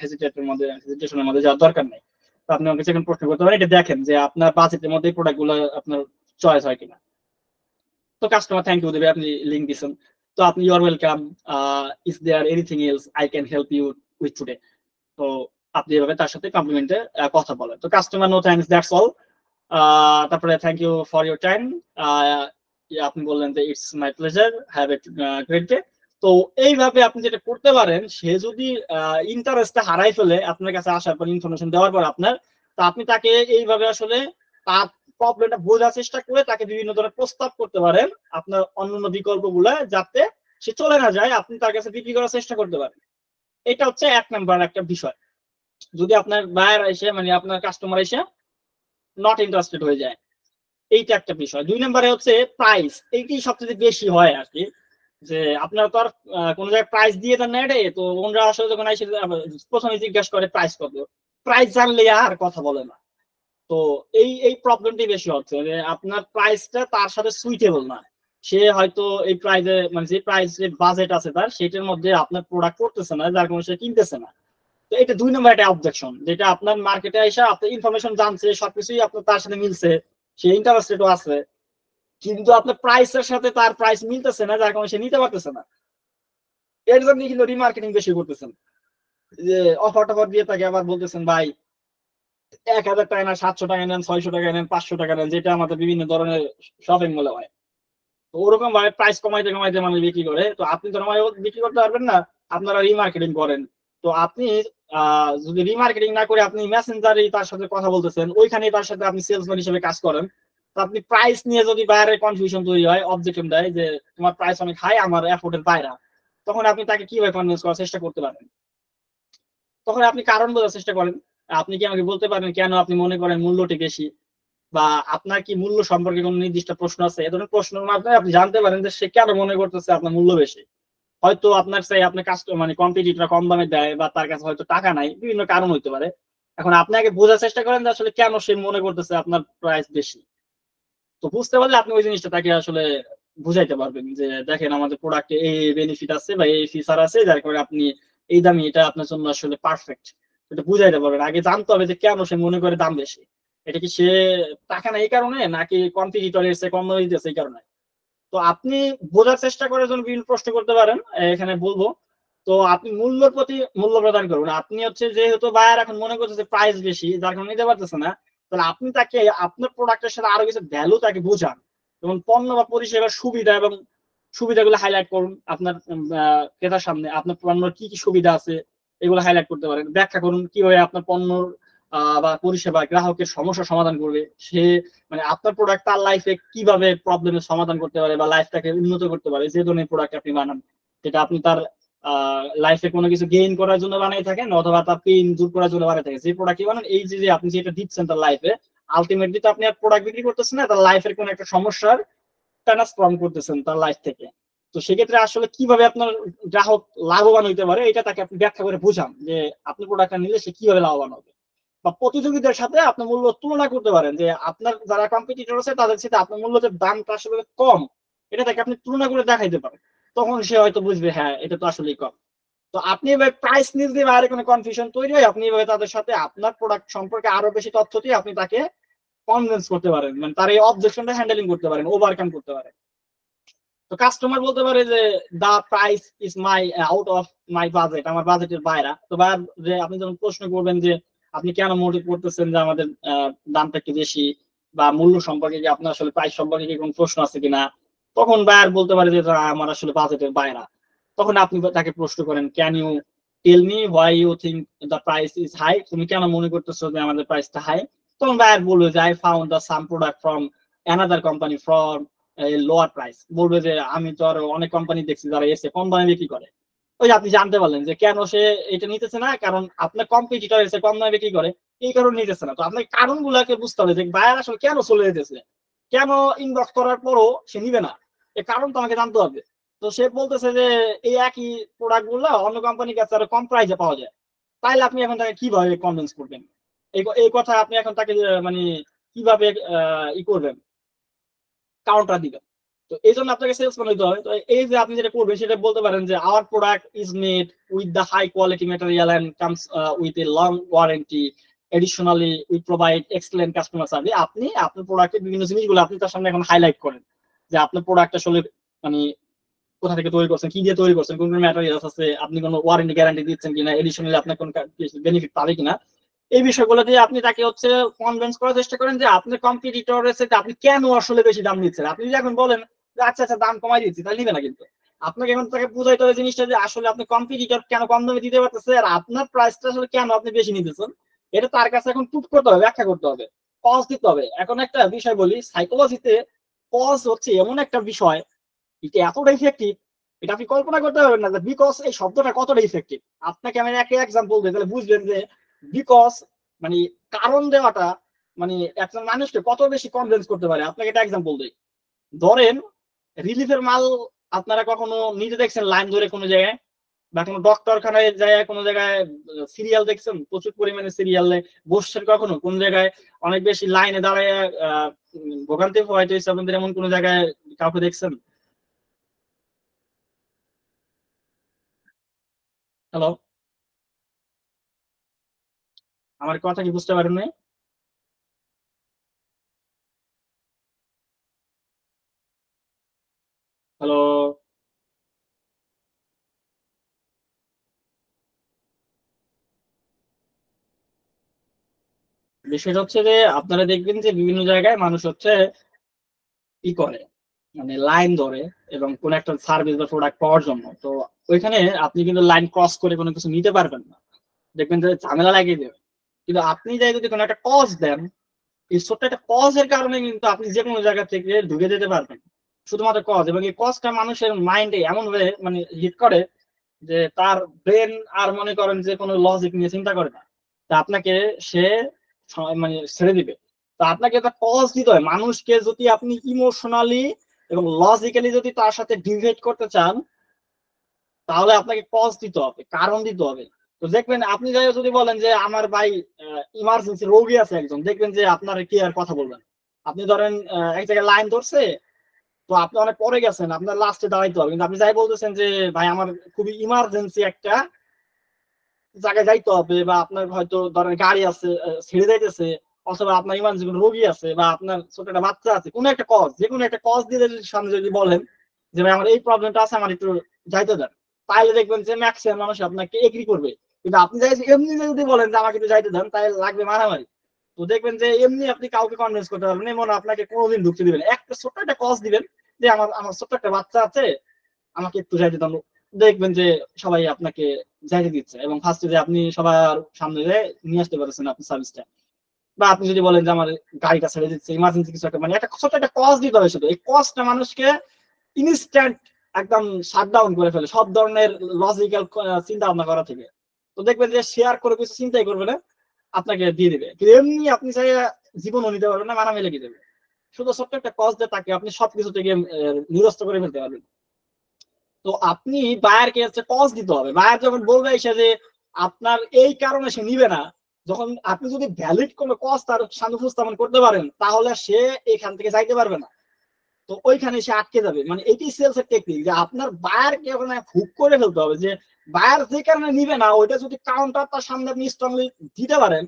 হেজিটেশনের মধ্যে যাওয়ার দরকার নেই। তো আপনি আমাকে সেখানে প্রশ্ন করতে পারেন, এটা দেখেন যে আপনার বাজেটের মধ্যে প্রোডাক্ট গুলো আপনার চয়েস হয় কিনা। তো কাস্টমার থ্যাংক ইউ দেবে, আপনি লিঙ্ক দিচ্ছেন। তো আপনি you are welcome, is there anything else I can help you with today. তো আপনি এভাবে তার সাথে কমপ্লিমেন্টে কথা বলেন। তো customer no thanks, that's all. তারপরে thank you for your time, আপনি বললেন যে it's my pleasure, have a great day. তো এইভাবে আপনি যেটা করতে পারেন, সে যদি ইন্টারেস্টটা হারাই ফেলে আপনার কাছে আসার পর, ইনফরমেশন দেওয়ার পর আপনার, তো আপনি তাকে এইভাবে আসলে তার প্রবলেমটা বোঝার চেষ্টা করে তাকে বিভিন্ন ধরনের প্রস্তাব করতে পারেন আপনার অন্যান্য বিকল্পগুলো, যাতে সে চলে না যায়, আপনি তার কাছে বিক্রি করার চেষ্টা করতে পারেন। এটা হচ্ছে এক নাম্বার একটা বিষয়। যদি আপনার বায়ার এসে মানে আপনার কাস্টমার এসে নট ইন্টারেস্টেড হয়ে যায়, এইটা একটা বিষয়। দুই নম্বরে হচ্ছে প্রাইস, এইটি সবচেয়ে বেশি হয় আর কি, যে আপনারা তো আর কোনো জায়গায় প্রাইস দিয়ে দেন না, এটাই তো ওনারা আসলে যখন এসে প্রথমে জিজ্ঞাসা করে প্রাইস কত, প্রাইস জানলে আর কথা বলে না। তো এই এই প্রবলেমটি বেশি হচ্ছে যে আপনার প্রাইসটা তার সাথে সুইটেবল না, সে হয়তো এই প্রাইসে মানে যে প্রাইস যে বাজেট আছে তার সেটার মধ্যে আপনার প্রোডাক্ট করতেছে না, যার কারণে সে কিনতেছে না। তো এটা দুই নম্বর একটা অবজেকশন, যেটা আপনার মার্কেটে এসে আপনার ইনফরমেশন জানছে, সবকিছুই আপনার তার সাথে মিলছে, সে ইন্টারেস্টেডও আছে, কিন্তু আপনার প্রাইসের সাথে তার প্রাইস মিলতেছে না, যার কারণে সে নিতে পারতেছে না। এর জন্য কিন্তু রিমার্কেটিং বেশি করতেছেন, যে অফার টফার দিয়ে তাকে আবার বলতেছেন ভাই 1000 টাকা নেন, 700 টাকা নেন, 600 টাকা নেন, 500 টাকা নেন, যেটা আমাদের বিভিন্ন ধরনের শপিং মলে হয়। তো ওরকম ভাবে প্রাইস কমাইতে কমাইতে মানুষ বিক্রি করে। তো আপনি তো বিক্রি করতে পারবেন না, আপনারা রিমার্কেটিং করেন, তো আপনি যদি রিমার্কেটিং না করে আপনি মেসেঞ্জারে তার সাথে কথা বলতেছেন, ওইখানে তার সাথে আপনি সেলসম্যান হিসেবে কাজ করেন, তো আপনি প্রাইস নিয়ে যদি বাইরে কনফিউশন তৈরি হয়, অবজেকশন দেয় যে তোমার প্রাইস অনেক হাই, আমার অ্যাফোর্ডের বাইরে, তখন আপনি তাকে কিভাবে কনভিন্স করার চেষ্টা করতে পারেন? তখন আপনি কারণ বোঝার চেষ্টা করেন। আপনি কি আমাকে বলতে পারেন কেন আপনি মনে করেন মূল্যটি বেশি, বা আপনার কি মূল্য সম্পর্কে কোনো নির্দিষ্ট প্রশ্ন আছে? এ ধরনের প্রশ্নের মাধ্যমে আপনি জানতে পারেন যে সে কেন মনে করতেছে আপনার মূল্য বেশি। হয়তো আপনার চাই আপনার কাস্টমার মানে কম্পিটিটর কম দামে দেয়, বা তার কাছে হয়তো টাকা নাই, বিভিন্ন কারণ হইতে পারে। এখন আপনি আগে বোঝার চেষ্টা করেন যে আসলে কেন সে মনে করতেছে আপনার প্রাইস বেশি। তো বুঝতে পারলে আপনি ওই জিনিসটা তাকে আসলে বুঝাইতে পারবেন যে দেখেন আমাদের প্রোডাক্টে এই বেনিফিট আছে বা এই ফিচার আছে, যার কারণে আপনি এই দামি এটা আপনার জন্য আসলে পারফেক্ট। এটা বুঝাইতে পারবেন। আগে জানতে হবে যে কেন সে মনে করে দাম বেশি। এটা কি সে টাকা নেই এই কারণে, নাকি কম্পিটিটর এসে কম দামে দিতেছে এই কারণে? তো আপনি বোঝার চেষ্টা করার জন্য বিভিন্ন প্রশ্ন করতে পারেন, এখানে বলবো। তো আপনি মূল্যের প্রতি মূল্য প্রদান করুন। আপনি হচ্ছে যেহেতু বায়ার এখন মনে করতেছে প্রাইস বেশি, যার কারণে নিতে পারতেছে না, তাহলে আপনি তাকে আপনার প্রোডাক্টের সাথে আরো কিছু ভ্যালু তাকে বোঝান। যেমন পণ্য বা পরিষেবার সুবিধা এবং সুবিধাগুলো হাইলাইট করুন আপনার ক্রেতার সামনে। আপনার পণ্যের কি কি সুবিধা আছে এগুলো হাইলাইট করতে পারেন। ব্যাখ্যা করুন কিভাবে আপনার পণ্য বা পরিষেবা গ্রাহকের সমস্যা সমাধান করবে। সে মানে আপনার প্রোডাক্ট তার লাইফে কিভাবে প্রবলেমের সমাধান করতে পারে বা লাইফটাকে উন্নত করতে পারে, যে ধরনের প্রোডাক্ট আপনি বানান। যেটা আপনি তার লাইফে কোনো কিছু গেইন করার জন্য বানাই থাকেন, অথবা তার পেইন দূর করার জন্য বানাই থাকেন, যে প্রোডাক্টই বানান, এই যে আপনি যেটা দিচ্ছেন তার লাইফে, আলটিমেটলি তো আপনি আর প্রোডাক্ট বিক্রি করতেছেন না, তার লাইফের কোনো একটা সমস্যার ট্রান্সফর্ম করতেছেন তার লাইফ থেকে। তো সেক্ষেত্রে আসলে কিভাবে আপনার গ্রাহক লাভবান হইতে পারে এটা তাকে আপনি ব্যাখ্যা করে বুঝান যে আপনি প্রোডাক্টটা নিলে সে কিভাবে লাভবান হবে। বা প্রতিযোগীদের সাথে আপনার মূল্য তুলনা করতে পারেন, যে আপনার যারা কম্পিটিটর আছে তাদের সাথে আপনার মূল্য যে দামটা আসলে কম, এটা তাকে আপনি তুলনা করে দেখাইতে পারেন। তখন সে হয়তো বুঝবে হ্যাঁ এটা তো আসলেই কম। তো আপনি এভাবে প্রাইস নিয়ে দিয়ে বাইরে কোনো কনফিউশন তৈরি হয়, আপনি এভাবে তাদের সাথে আপনার প্রোডাক্ট সম্পর্কে আরো বেশি তথ্য দিয়ে আপনি তাকে কনভিন্স করতে পারেন, মানে তার এই অবজেকশনটা হ্যান্ডেলিং করতে পারেন, ওভারকাম করতে পারেন। তো কাস্টমার বলতে পারে যে the price is my out of my budget, আমার বাজেটের বাইরে। তো যে আপনি যখন প্রশ্ন করবেন যে আপনি কেন মোটিভ করতেছেন যে আমাদের দামটা একটু বেশি, বা মূল্য সম্পর্কে কি আপনার আসলে প্রাইস সম্পর্কে কি কোনো প্রশ্ন আছে কিনা, তখন বায়ার বলতে পারে যে আমার আসলে বাজেটের বাইরে। তখন আপনি তাকে প্রশ্ন করেন can you tell me why you think the price is high, তুমি কেন মনে করতেছো যে আমাদের প্রাইসটা হাই? তখন বায়ার বলবে যে I found the some product from another company from lower price. বলবে যে আমি তো আরো অনেক কোম্পানি দেখছি যারা এসে কম দামে বিক্রি করে। ওই যে আপনি জানতে পারলেন যে কেন সে এটা নিতেছে না, কারণ আপনার কম্পিটিটর এসে কম দামে বিক্রি করে, এই কারণে নিতেছে না। তো আপনার কারণগুলোকে বুঝতে হবে যে বায়ার আসলে কেন চলে যেতেছে, কেন ইনবক্স করার পরও সে নিবে না, এর কারণ তো আমাকে জানতে হবে। তো সে বলতেছে যে এই একই প্রোডাক্ট গুলো অন্য কোম্পানির কাছে আরো কম প্রাইসে পাওয়া যায়। তাইলে আপনি এখন তাকে কিভাবে কনভিন্স করবেন? এই কথা আপনি এখন তাকে মানে কিভাবে ই করবেন, কাউন্টার দিবেন? তো এই জন্য আপনাকে সেলসম্যান হইতে হবে। তো এই যে আপনি যেটা করবেন সেটা বলতে পারেন যে our product is made with the high quality material and comes with a long warranty, additionally we provide excellent customer service. আপনি আপনার প্রোডাক্টের বিভিন্ন জিনিসগুলো আপনি তার সামনে এখন হাইলাইট করেন, যে আপনার প্রোডাক্ট আসলে মানে কোথা থেকে তৈরি করছেন, কি দিয়ে তৈরি করছেন, কোন কোন ম্যাটেরিয়ালস আছে, আপনি কোনো ওয়ারেন্টি গ্যারান্টি দিচ্ছেন কিনা, এডিশনালি আপনার কোন বেনিফিট পাবে কিনা। এই বিষয়গুলো দিয়ে আপনি তাকে হচ্ছে কনভিন্স করার চেষ্টা করেন যে আপনার কম্পিটিটরের সাথে আপনি কেন আসলে বেশি দাম দিচ্ছেন। আপনি যদি এখন বলেন যে আচ্ছা আচ্ছা দাম কমাই দিচ্ছি, তাহলে নিবে না। কিন্তু আপনাকে এখন তাকে বুঝাইতে হবে জিনিসটা যে আসলে আপনি কম্পিটিটর কেন কম দামে দিতে পারতেছে, আর আপনার প্রাইসটা আসলে কেন আপনি বেশি নিতেছেন, এটা তার কাছে এখন প্রুফ করতে হবে, ব্যাখ্যা করতে হবে, কজ দিতে হবে। এখন একটা বিষয় বলি, সাইকোলজিতে কজ হচ্ছে এমন একটা বিষয়, এটা এতটা ইফেক্টিভ, এটা আপনি কল্পনা করতে পারবেন না যে বিকজ এই শব্দটা কতটা ইফেক্টিভ। আপনাকে আমি একটা এক্সাম্পল দিই, তাহলে বুঝবেন যে বিকজ মানে কারণ দেওয়াটা মানে একজন মানুষকে কত বেশি কনভিন্স করতে পারে। আপনাকে একটা এক্সাম্পল দিই। ধরেন রিলিফের মাল আপনারা কখনো নিজে দেখছেন লাইন ধরে কোনো জায়গায়, বা কোনো ডক্টরখানায় যায় কোনো জায়গায় সিরিয়াল দেখছেন, প্রচুর পরিমাণে সিরিয়ালে বসছেন, কখনো কোন জায়গায় অনেক বেশি লাইনে দাঁড়ায় ভোগান্তি হয়তো আপনাদের এমন কোনো জায়গায় কাউকে দেখছেন? হ্যালো, আমার কথা কি বুঝতে পারেন নাই? হ্যালো, বিষয়টা হচ্ছে যে আপনারা দেখবেন যে বিভিন্ন জায়গায় মানুষ হচ্ছে কি করে, মানে লাইন ধরে এবং কোন একটা সার্ভিস বা প্রোডাক্ট পাওয়ার জন্য, তো ওইখানে আপনি কিন্তু লাইন ক্রস করে কোনো কিছু নিতে পারবেন না, দেখবেন যে ঝামেলা লাগিয়ে দেবে। কিন্তু আপনি যাই যদি কোনো একটা কজ দেন, এই ছোট্ট একটা কজের কারণে কিন্তু আপনি যে কোনো জায়গা থেকে ঢুকে যেতে পারবেন, শুধুমাত্র কজ। এবং এই কজটা মানুষের মাইন্ডে এমন ভাবে মানে হিট করে যে তার ব্রেন আর মনে করেন যে কোনো লজিক নিয়ে চিন্তা করে না, তা আপনাকে সে মানে ছেড়ে দিবে। তো আপনাকে একটা কজ দিতে হয় মানুষকে, যদি আপনি ইমোশনালি এবং লজিক্যালি যদি তার সাথে ডিবেট করতে চান, তাহলে আপনাকে কজ দিতে হবে, কারণ দিতে হবে। তো দেখবেন আপনি যাই যদি বলেন যে আমার ভাই ইমার্জেন্সি রোগী আছে একজন, দেখবেন যে আপনার কি আর কথা বলবেন। আপনি ধরেন এক জায়গায় লাইন ধরছে, তো আপনি অনেক পরে গেছেন, আপনার লাস্টে দাঁড়াইতে হবে, কিন্তু আপনি যাই বলতেছেন যে ভাই আমার খুবই ইমার্জেন্সি একটা জায়গায় যাইতে হবে, বা আপনার হয়তো ধরেন গাড়ি আছে ছেড়ে যাইতেছে, অথবা আপনার ইমার্জেন্সি কোনো রোগী আছে, বা আপনার ছোট একটা বাচ্চা আছে, কোনো একটা কজ, যে কোনো একটা কজ দিয়ে যদি সামনে যদি বলেন যে ভাই আমার এই প্রবলেমটা আছে, আমার একটু যাইতে দেন, তাহলে দেখবেন যে ম্যাক্সিমাম মানুষ আপনাকে এগ্রি করবে। কিন্তু আপনি যাই এমনি যদি বলেন যে আমাকে একটু যাইতে দেন, তাহলে লাগবে মারামারি। তো দেখবেন যে এমনি আপনি কাউকে কনভিন্স করতে পারবেন, এমন আপনাকে কোনোদিন ঢুকতে দিবেন। একটা ছোট্ট একটা কজ দিবেন যে আমার আমার ছোট্ট একটা বাচ্চা আছে, আমাকে একটু যাইতে দেন, দেখবেন যে সবাই আপনাকে যাইতে দিচ্ছে, এবং ফার্স্টে যে আপনি সবার সামনে নিয়ে আসতে পারছেন আপনি সার্ভিসটা। বা আপনি যদি বলেন যে আমার গাড়িটা ছেড়ে দিচ্ছে, ইমার্জেন্সি কিছু একটা, মানে একটা ছোট একটা কজ দিতে হবে শুধু। এই কজটা মানুষকে ইনস্ট্যান্ট একদম শাটডাউন করে ফেলে সব ধরনের লজিক্যাল চিন্তা ভাবনা করা থেকে। তো দেখবেন যে শেয়ার করে কিছু চিন্তাই করবে না, আপনাকে দিয়ে দিবে। কিন্তু এমনি আপনি চাই জীবনও নিতে পারবেন না, মারামারি লেগে যাবে। শুধু ছোট্ট একটা কজ দিয়ে তাকে আপনি সবকিছু থেকে নিরস্ত করে ফেলতে পারবেন। তো আপনি বায়ারকে হচ্ছে কজ দিতে হবে। বায়ার যখন বলবে এসে যে আপনার এই কারণে সে নিবে না, যখন আপনি যদি ভ্যালিড কোনো কজ তার সামনে উপস্থাপন করতে পারেন, তাহলে সে এখান থেকে যাইতে পারবে না। তো ওইখানে সে আটকে যাবে। মানে এটাই সেলস এর টেকনিক, যে আপনার বায়ারকে ওখানে হুক করে ফেলতে হবে, যে বায়ার যে কারণে নিবে না ওইটা যদি কাউন্টার তার সামনে আপনি স্ট্রংলি দিতে পারেন,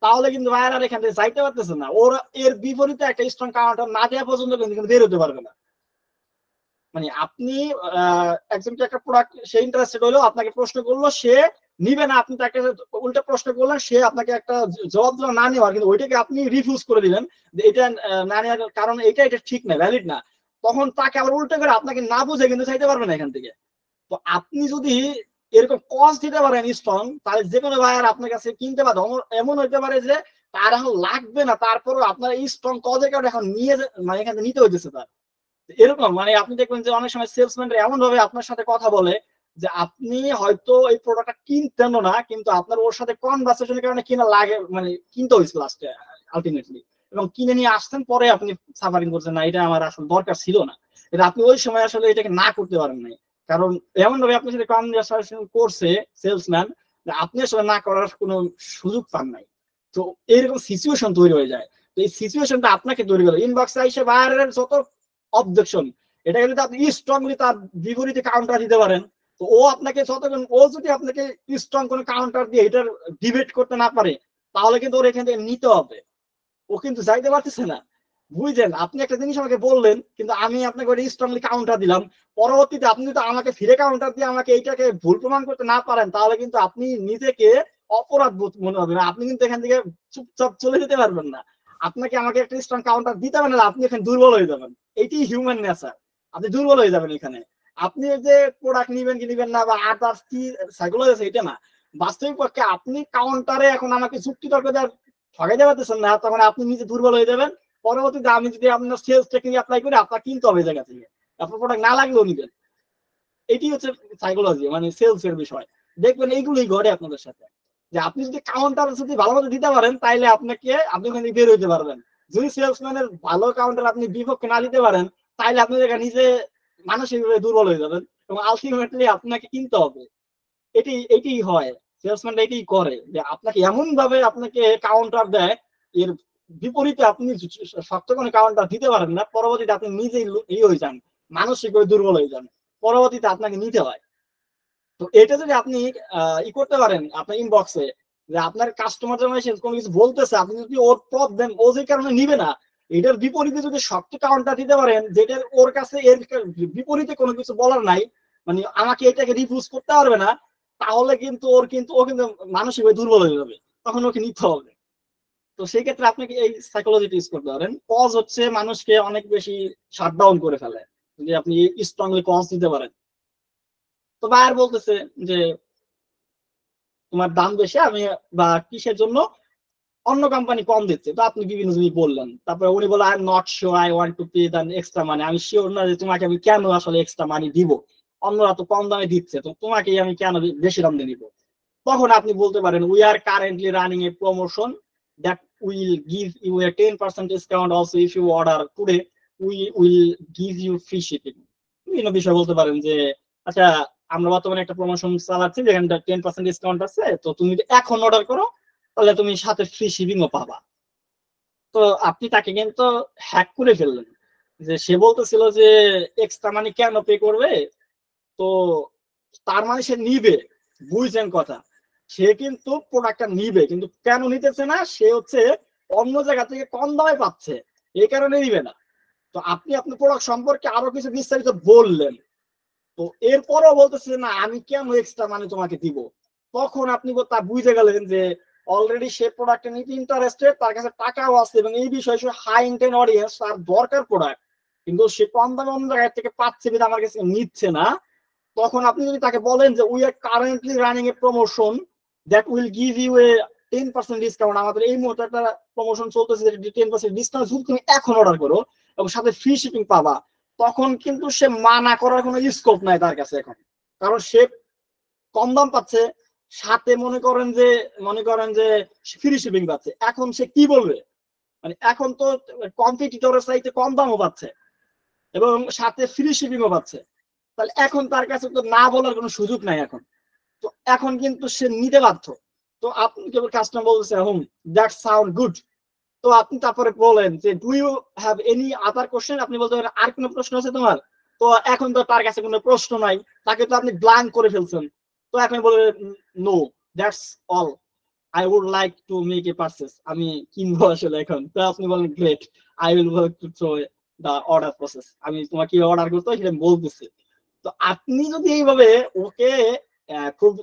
তাহলে কিন্তু বায়ার আর এখান থেকে যাইতে পারতেছে না। ওর এর বিপরীতে একটা স্ট্রং কাউন্টার না দেওয়া পর্যন্ত কিন্তু বের হতে পারবে না। মানে আপনি একজনকে একটা প্রোডাক্ট সে ইন্টারেস্টেড হলো, আপনাকে প্রশ্ন করলো, সে নিবে না, আপনি তাকে উল্টা প্রশ্ন করলেন, সে আপনাকে একটা জবাব দিল না নেওয়ার, কিন্তু ওইটাকে আপনি রিফিউজ করে দিলেন যে এটা না নেওয়ার কারণ এটা ঠিক না, ভ্যালিড না। তখন তাকে আবার উল্টা করে আপনাকে না বুঝে কিন্তু চাইতে পারবেন না এখান থেকে। তো আপনি যদি এরকম কস্ট দিতে পারেন স্ট্রং, তাহলে যে কোনো বায়ার আপনার কাছে কিনতে পারে। এমন হইতে পারে যে তার এখন লাগবে না, তারপরও আপনার এই স্ট্রং কজের কারণে এখন নিয়ে মানে এখান থেকে নিতে হইতেছে তার। এরকম মানে আপনি দেখবেন যে অনেক সময় সেলসম্যানরা এমন ভাবে আপনার সাথে কথা বলে যে আপনি হয়তো এই প্রোডাক্টটা কিনতেন না, কিন্তু আপনার ওর সাথে কনভারসেশনের কারণে কিনা লাগে, মানে কিনতে হয়েছিল লাস্টে আলটিমেটলি, এবং কিনে নিয়ে আসছেন, পরে আপনি সাফারিং করছেন না এটা আমার আসলে দরকার ছিল না। এটা আপনি ওই সময় আসলে এটাকে না করতে পারেন নাই, কারণ এমন ভাবে আপনার সাথে কনভারসেশন করছে সেলসম্যান, আপনি আসলে না করার কোনো সুযোগ পান নাই। তো এইরকম সিচুয়েশন তৈরি হয়ে যায়। তো এই সিচুয়েশনটা আপনাকে তৈরি করে ইনবক্সে এসে বাইরের যত অবজেকশন, এটাকে যদি আপনি স্ট্রংলি তার বিপরীতে কাউন্টার দিতে পারেন, তো ও আপনাকে যতক্ষণ ও যদি আপনাকে স্ট্রং কোনো কাউন্টার দিয়ে এটার ডিবেট করতে না পারে, তাহলে কিন্তু ওর এখান থেকে নিতে হবে। ও কিন্তু যাইতে পারতেছে না। বুঝলেন, আপনি একটা জিনিস আমাকে বললেন, কিন্তু আমি আপনাকে ওটা স্ট্রংলি কাউন্টার দিলাম, পরবর্তীতে আপনি যদি আমাকে ফিরে কাউন্টার দিয়ে আমাকে এইটাকে ভুল প্রমাণ করতে না পারেন, তাহলে কিন্তু আপনি নিজেকে অপরাধ বোধ মনে হবে, আপনি কিন্তু এখান থেকে চুপচাপ চলে যেতে পারবেন না। আপনাকে আমাকে একটা স্ট্রং কাউন্টার দিতে হবে, না আপনি এখানে দুর্বল হয়ে যাবেন। এটি হিউম্যান নেচার, আপনি দুর্বল হয়ে যাবেন এখানে। আপনি যে প্রোডাক্ট নিবেন কি নিবেন না, বা আদার্স কি সাইকোলজি আছে এটা না, বাস্তবিক পক্ষে আপনি কাউন্টারে এখন আমাকে যুক্তি তর্ক দেওয়ার ঠকাইতে পারতেছেন না, তখন আপনি নিজে দুর্বল হয়ে যাবেন। পরবর্তীতে আমি যদি আপনার সেলস টেকনিক অ্যাপ্লাই করি, আপনার কিনতে হবে জায়গা থেকে, আপনার প্রোডাক্ট না লাগলেও নিবেন। এটি হচ্ছে সাইকোলজি, মানে সেলস এর বিষয়। দেখবেন এইগুলোই ঘটে আপনাদের সাথে, যে আপনি যদি কাউন্টার যদি ভালো মতো দিতে পারেন, তাইলে আপনি ওখানে বের হইতে পারবেন। যদি সেলসম্যানের ভালো কাউন্টার আপনি বিপক্ষে না দিতে পারেন, তাইলে আপনি নিজে মানসিকভাবে দুর্বল হয়ে যাবেন, এবং আলটিমেটলি আপনাকে কিনতে হবে। এটি হয়, সেলসম্যান এটি করে, যে আপনাকে এমন ভাবে আপনাকে কাউন্টার দেয়, এর বিপরীতে আপনি শক্ত কোনো কাউন্টার দিতে পারেন না, পরবর্তীতে আপনি নিজেই হয়ে যান, মানসিকভাবে দুর্বল হয়ে যান, পরবর্তীতে আপনাকে নিতে হয়। তো এটা যদি আপনি ই করতে পারেন আপনার ইনবক্সে, যে আপনার কাস্টমার যখন এসে কোনো কিছু বলতেছে, আপনি যদি ওর প্রবলেম ও যে কারণে নিবে না, এটার বিপরীতে যদি শক্ত কাউন্টার দিতে পারেন, যেটার ওর কাছে এর বিপরীতে কোনো কিছু বলার নাই, মানে আমাকে এটাকে রিফিউজ করতে পারবে না, তাহলে কিন্তু ও কিন্তু মানসিকভাবে দুর্বল হয়ে যাবে, তখন ওকে নিতে হবে। তো সেই ক্ষেত্রে আপনাকে এই সাইকোলজিটা ইউজ করতে পারেন। কজ হচ্ছে মানুষকে অনেক বেশি শাটডাউন করে ফেলে, যদি আপনি স্ট্রংলি কজ দিতে পারেন। তো বায়ার বলতেছে যে তোমার দাম বেশি, আমি বা কিসের জন্য অন্য কোম্পানি কম দিচ্ছে, তো আপনি বিভিন্ন জিনিস বললেন। তারপরে উনি বলে I am not sure I want to pay than extra মানি, আমি শিওর না যে তোমাকে আমি কেন আসলে এক্সট্রা মানি দিব, অন্যরা তো কম দামে দিচ্ছে, তো তোমাকেই আমি কেন বেশি দাম দিয়ে দিব। তখন আপনি বলতে পারেন we are currently running a promotion that will give you a 10% discount also if you order today we will give you free shipping. বিভিন্ন বিষয় বলতে পারেন যে আচ্ছা আমরা বর্তমানে একটা প্রমোশন চালাচ্ছি যেখানে 10% ডিসকাউন্ট আছে, তো তুমি যদি এখন অর্ডার করো তাহলে তুমি সাথে ফ্রি শিপিংও পাবা। তো আপনি তাকে কিন্তু হ্যাক করে ফেললেন, যে সে বলতেছিল যে এক্সট্রা মানি কেন পে করবে, তো তার মানে সে নিবে, বুঝছেন কথা, সে কিন্তু প্রোডাক্টটা নিবে, কিন্তু কেন নিতেছে না, সে হচ্ছে অন্য জায়গা থেকে কম দামে পাচ্ছে, এই কারণে নিবে না। তো আপনি আপনার প্রোডাক্ট সম্পর্কে আরো কিছু বিস্তারিত বললেন, তো এরপরও বলতেছে না আমি কেন এক্সট্রা মানি তোমাকে দিব। তখন আপনি তা বুঝে গেলেন যে অলরেডি সে প্রোডাক্টে নিতে ইন্টারেস্টেড, তার কাছে টাকাও আছে, এবং এই বিষয়ে সে হাই ইন্টেন্ট অডিয়েন্স, তার দরকার প্রোডাক্ট, কিন্তু সে কম দামে অন্য জায়গা থেকে পাচ্ছে কিন্তু আমার কাছে নিচ্ছে না। তখন আপনি যদি তাকে বলেন যে we are currently running a promotion that will give you a 10% discount, আমাদের এই মুহূর্তে একটা প্রমোশন চলতেছে 10% ডিসকাউন্ট যদি তুমি এখন অর্ডার করো এবং সাথে ফ্রি শিপিং পাবা, তখন কিন্তু সে মানা করার কোনো স্কোপ নাই তার কাছে এখন, কারণ সে কম দাম পাচ্ছে, সাথে মনে করেন যে ফ্রি শিপিং পাচ্ছে। এখন সে কি বলবে, মানে এখন তো কম্পিটিটরের চাইতে কম দামও পাচ্ছে এবং সাথে ফ্রি শিপিংও পাচ্ছে, তাহলে এখন তার কাছে তো না বলার কোনো সুযোগ নাই এখন। তো এখন কিন্তু সে নিতে বাধ্য। তো আপনি কেবল কাস্টমার বলতেছেন হুম দ্যাট সাউন্ড গুড, তো আপনি তারপরে বলেন যে do you have any other question, আপনি বলতে পারেন আর কোনো প্রশ্ন আছে তোমার। তো এখন তো তার কাছে কোনো প্রশ্ন নাই, তাকে তো আপনি ব্ল্যাঙ্ক করে ফেলছেন। তো এখন বলবেন no that's all, I would like to make a purchase, আমি কিনবো আসলে এখন। তো আপনি বলেন great, I will work to through the order process, আমি তোমাকে কি অর্ডার করতে হয় সেটা বলতেছি। তো আপনি যদি এইভাবে ওকে খুব